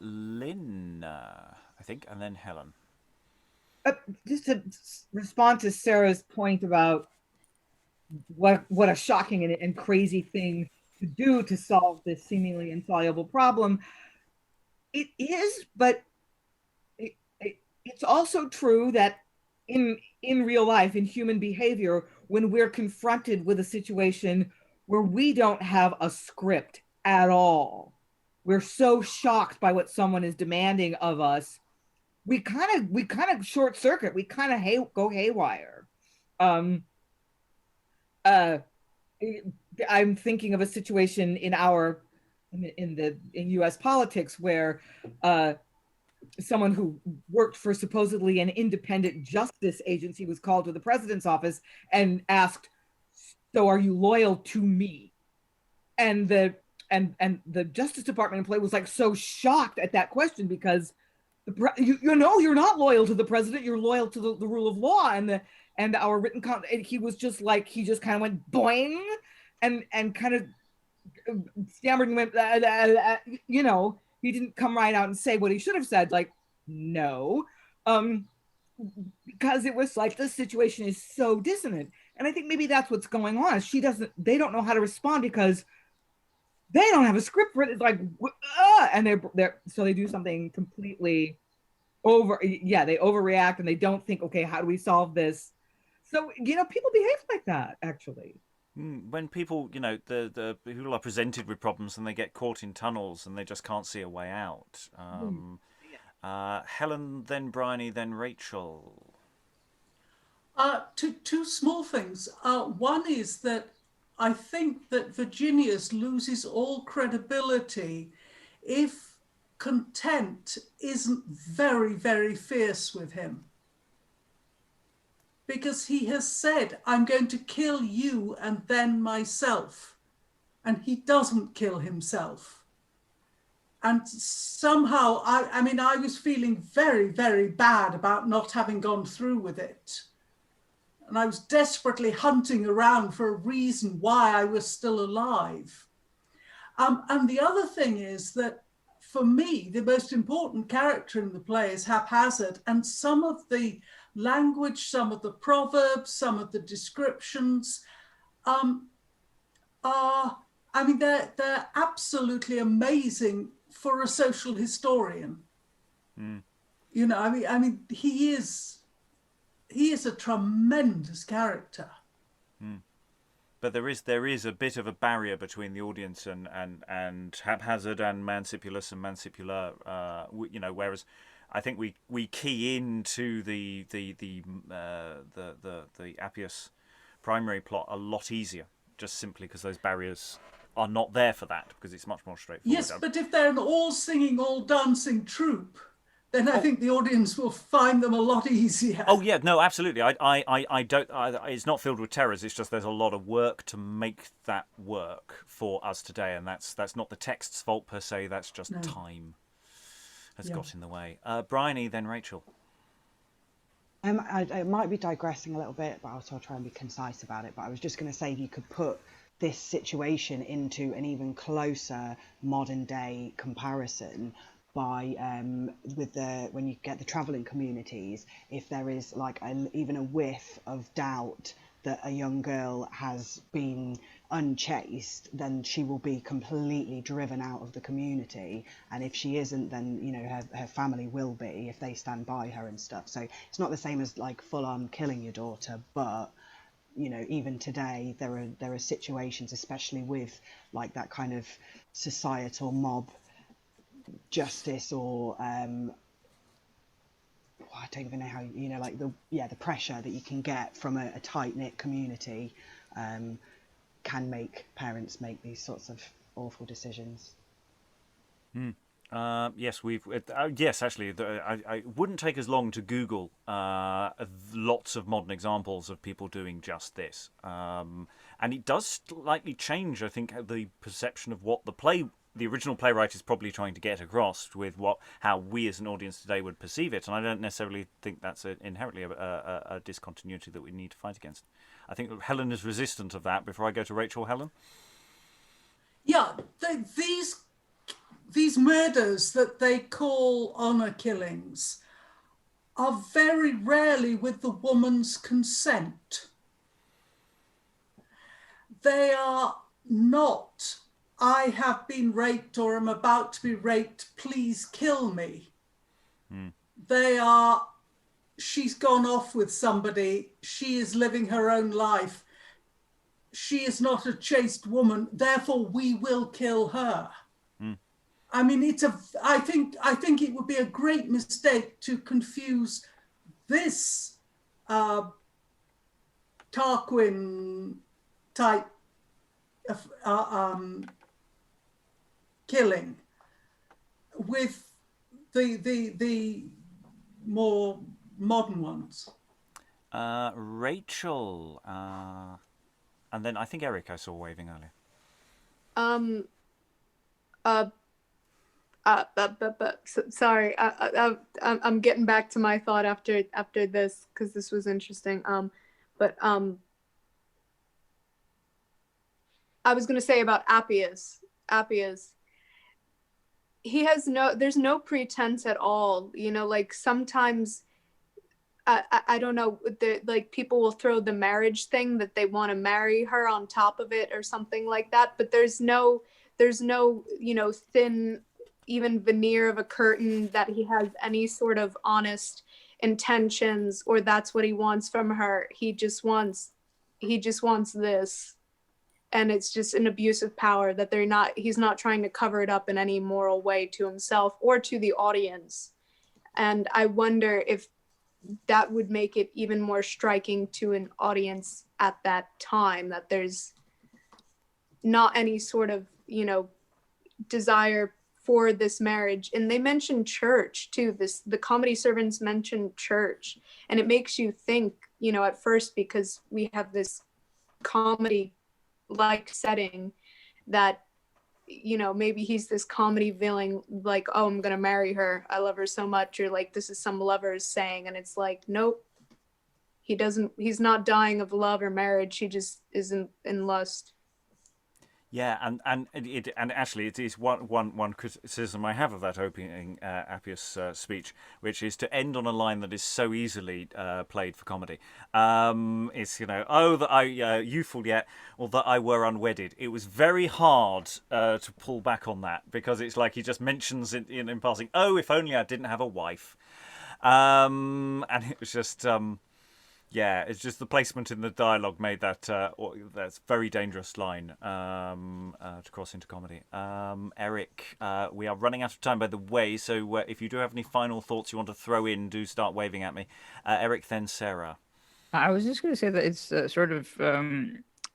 Lynn, I think, and then Helen. Just to respond to Sarah's point about what a shocking and crazy thing to do to solve this seemingly insoluble problem. It is, but it's also true that in real life, in human behavior, when we're confronted with a situation where we don't have a script at all, we're so shocked by what someone is demanding of us, we kind of short circuit, we kind of go haywire. I'm thinking of a situation in U.S. politics where someone who worked for supposedly an independent justice agency was called to the president's office and asked, "So are you loyal to me?" And the Justice Department employee was like so shocked at that question because you're not loyal to the president, you're loyal to the rule of law and our written he was just like, he just kind of went boing and kind of stammered and went, he didn't come right out and say what he should have said, like, no, because it was like, the situation is so dissonant. And I think maybe that's what's going on. They don't know how to respond because they don't have a script for it. It's like, and so they do something completely they overreact and they don't think, okay, how do we solve this? So, people behave like that, actually. When people, the people are presented with problems and they get caught in tunnels and they just can't see a way out. Helen, then Briony, then Rachael. Two small things. One is that I think that Virginius loses all credibility if content isn't very, very fierce with him. Because he has said, I'm going to kill you and then myself. And he doesn't kill himself. And somehow, I was feeling very, very bad about not having gone through with it. And I was desperately hunting around for a reason why I was still alive. And the other thing is that, for me, the most important character in the play is Haphazard, and some of the language, some of the proverbs, some of the descriptions they're absolutely amazing for a social historian. He is a tremendous character. But there is a bit of a barrier between the audience and Haphazard and Mansipulus and Mansipula. Whereas I think we key into the Apius primary plot a lot easier, just simply because those barriers are not there for that, because it's much more straightforward. Yes, but if they're an all singing, all dancing troupe, then I think the audience will find them a lot easier. Oh yeah, no, absolutely. I don't. It's not filled with terrors. It's just there's a lot of work to make that work for us today, and that's not the text's fault per se. That's just time has got in the way. Briony, then Rachael. I might be digressing a little bit, but I'll try and be concise about it. But I was just going to say, if you could put this situation into an even closer modern day comparison by when you get the travelling communities, if there is like even a whiff of doubt that a young girl has been unchaste, then she will be completely driven out of the community, and if she isn't, then her family will be, if they stand by her and stuff. So it's not the same as like full on killing your daughter, but even today there are situations, especially with like that kind of societal mob justice, or I don't even know how, like the pressure that you can get from a tight-knit community can make parents make these sorts of awful decisions. Yes, actually, I wouldn't take as long to Google lots of modern examples of people doing just this, and it does slightly change, I think, the perception of what the original playwright is probably trying to get across with how we as an audience today would perceive it, and I don't necessarily think that's inherently a discontinuity that we need to fight against. I think Helen is resistant of that. Before I go to Rachael, Helen? Yeah, these murders that they call honour killings are very rarely with the woman's consent. They are not, I have been raped or am about to be raped, please kill me. They are, she's gone off with somebody, she is living her own life, she is not a chaste woman, therefore we will kill her. I mean, I think it would be a great mistake to confuse this Tarquin type killing with the more modern ones? Rachael, and then I think Eric I saw waving earlier. Sorry, I'm getting back to my thought after this, because this was interesting. But I was going to say about Apius. He has there's no pretense at all. You know, like sometimes, I don't know, like people will throw the marriage thing that they want to marry her on top of it or something like that. But there's no, you know, thin, even veneer of a curtain that he has any sort of honest intentions or that's what he wants from her. He just wants this. And it's just an abuse of power that he's not trying to cover it up in any moral way to himself or to the audience. And I wonder if that would make it even more striking to an audience at that time, that there's not any sort of, you know, desire for this marriage. And they mention church too. The comedy servants mention church, and it makes you think, you know, at first, because we have this comedy like setting, that, you know, maybe he's this comedy villain, like, oh, I'm gonna marry her, I love her so much, or like this is some lovers saying, and it's like, nope, he's not dying of love or marriage, he just isn't in lust. Yeah, and actually it is one criticism I have of that opening Apius speech, which is to end on a line that is so easily played for comedy. It's, you know, oh, that I youthful yet, or that I were unwedded. It was very hard to pull back on that, because it's like he just mentions it in passing. Oh, if only I didn't have a wife, and it was just. Yeah, it's just the placement in the dialogue made that that's very dangerous line to cross into comedy. Eric, we are running out of time, by the way, so if you do have any final thoughts you want to throw in, do start waving at me. Eric, then Sarah. I was just going to say that it's sort of,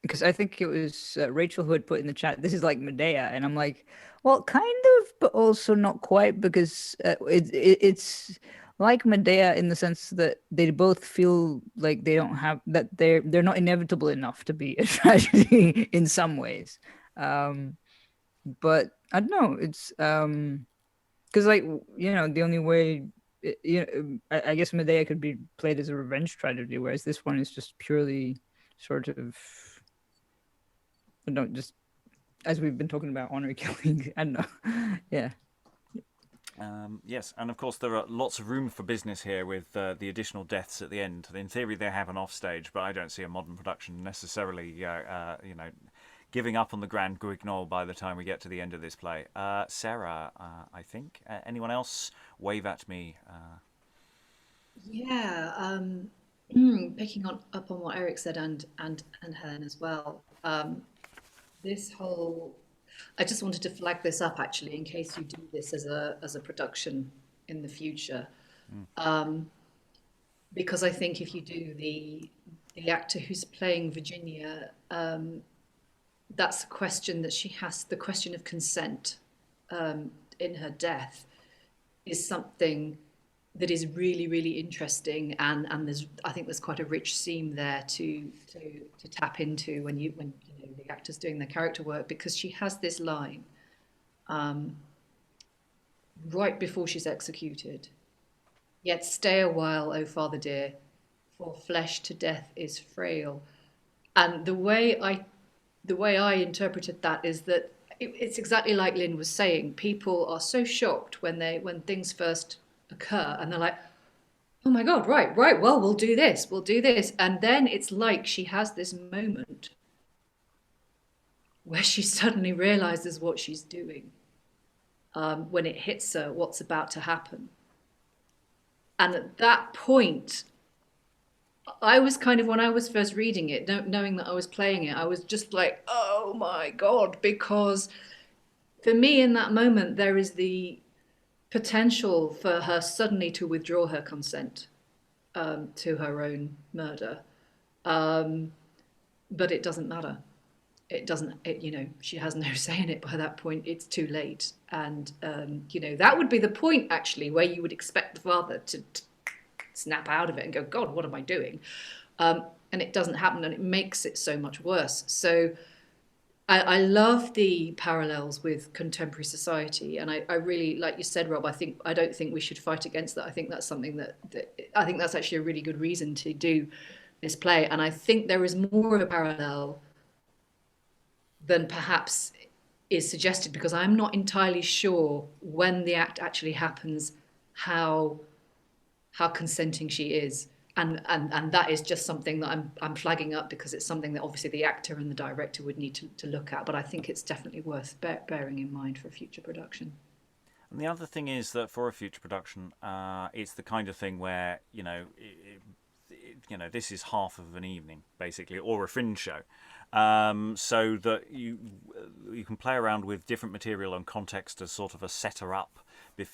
because I think it was Rachael who had put in the chat, this is like Medea, and I'm like, well, kind of, but also not quite, because it's like Medea in the sense that they both feel like they don't have, that they're not inevitable enough to be a tragedy in some ways. But I don't know, it's because, like, you know, the only way, you know, I guess Medea could be played as a revenge tragedy, whereas this one is just purely sort of, I don't know, just as we've been talking about, honor killing. I don't know. Yeah. Yes, and of course there are lots of room for business here with the additional deaths at the end. In theory, they have an offstage, but I don't see a modern production necessarily, you know, giving up on the grand guignol by the time we get to the end of this play. Sarah, I think. Anyone else? Wave at me. Yeah, picking up on what Eric said and Helen as well. This whole, I just wanted to flag this up actually in case you do this as a production in the future, because I think if you do the actor who's playing Virginia, that's a question that she has. The question of consent in her death is something that is really, really interesting, and I think there's quite a rich seam there to tap into when you know the actor's doing their character work, because she has this line right before she's executed. Yet stay a while, O father dear, for flesh to death is frail. And the way I interpreted that is that it's exactly like Lynn was saying. People are so shocked when things first occur, and they're like, oh my God, right, well, we'll do this. And then it's like she has this moment where she suddenly realizes what she's doing, when it hits her what's about to happen. And at that point, I was kind of, when I was first reading it, knowing that I was playing it, I was just like, oh my God, because for me in that moment, there is the potential for her suddenly to withdraw her consent to her own murder. But it doesn't matter. it doesn't, she has no say in it by that point. It's too late. And, that would be the point, actually, where you would expect the father to snap out of it and go, God, what am I doing? And it doesn't happen, and it makes it so much worse. So I love the parallels with contemporary society, and I really, like you said, Rob, I don't think we should fight against that. I think that's something that I think that's actually a really good reason to do this play. And I think there is more of a parallel than perhaps is suggested, because I'm not entirely sure when the act actually happens how consenting she is. And that is just something that I'm flagging up, because it's something that obviously the actor and the director would need to look at. But I think it's definitely worth bearing in mind for a future production. And the other thing is that for a future production, it's the kind of thing where, this is half of an evening, basically, or a fringe show. So that you can play around with different material and context as sort of a setter up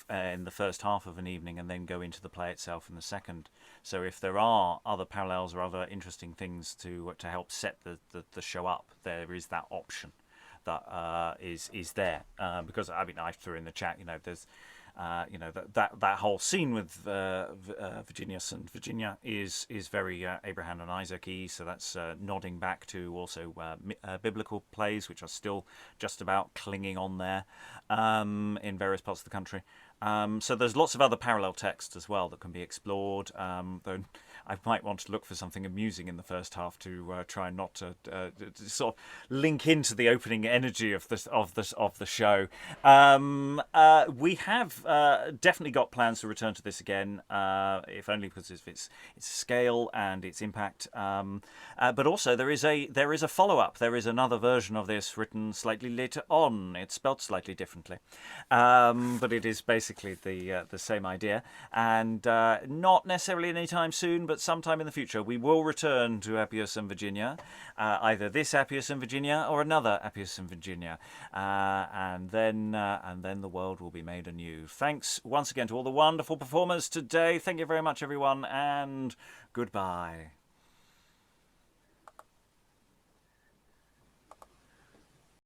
in the first half of an evening, and then go into the play itself in the second. So if there are other parallels or other interesting things to help set the show up, there is that option that is there. Because I threw in the chat, there's that whole scene with Virginius and Virginia is very Abraham and Isaac-y, so that's nodding back to also biblical plays, which are still just about clinging on there in various parts of the country. So there's lots of other parallel texts as well that can be explored, though I might want to look for something amusing in the first half to try and not to sort of link into the opening energy of the show. We have definitely got plans to return to this again, if only because of its scale and its impact. But also there is a follow-up. There is another version of this written slightly later on. It's spelt slightly differently, but it is basically the same idea, and not necessarily anytime soon, but sometime in the future we will return to Apius and Virginia, either this Apius and Virginia or another Apius and Virginia, and then the world will be made anew. Thanks once again to all the wonderful performers today. Thank you very much, everyone, and goodbye.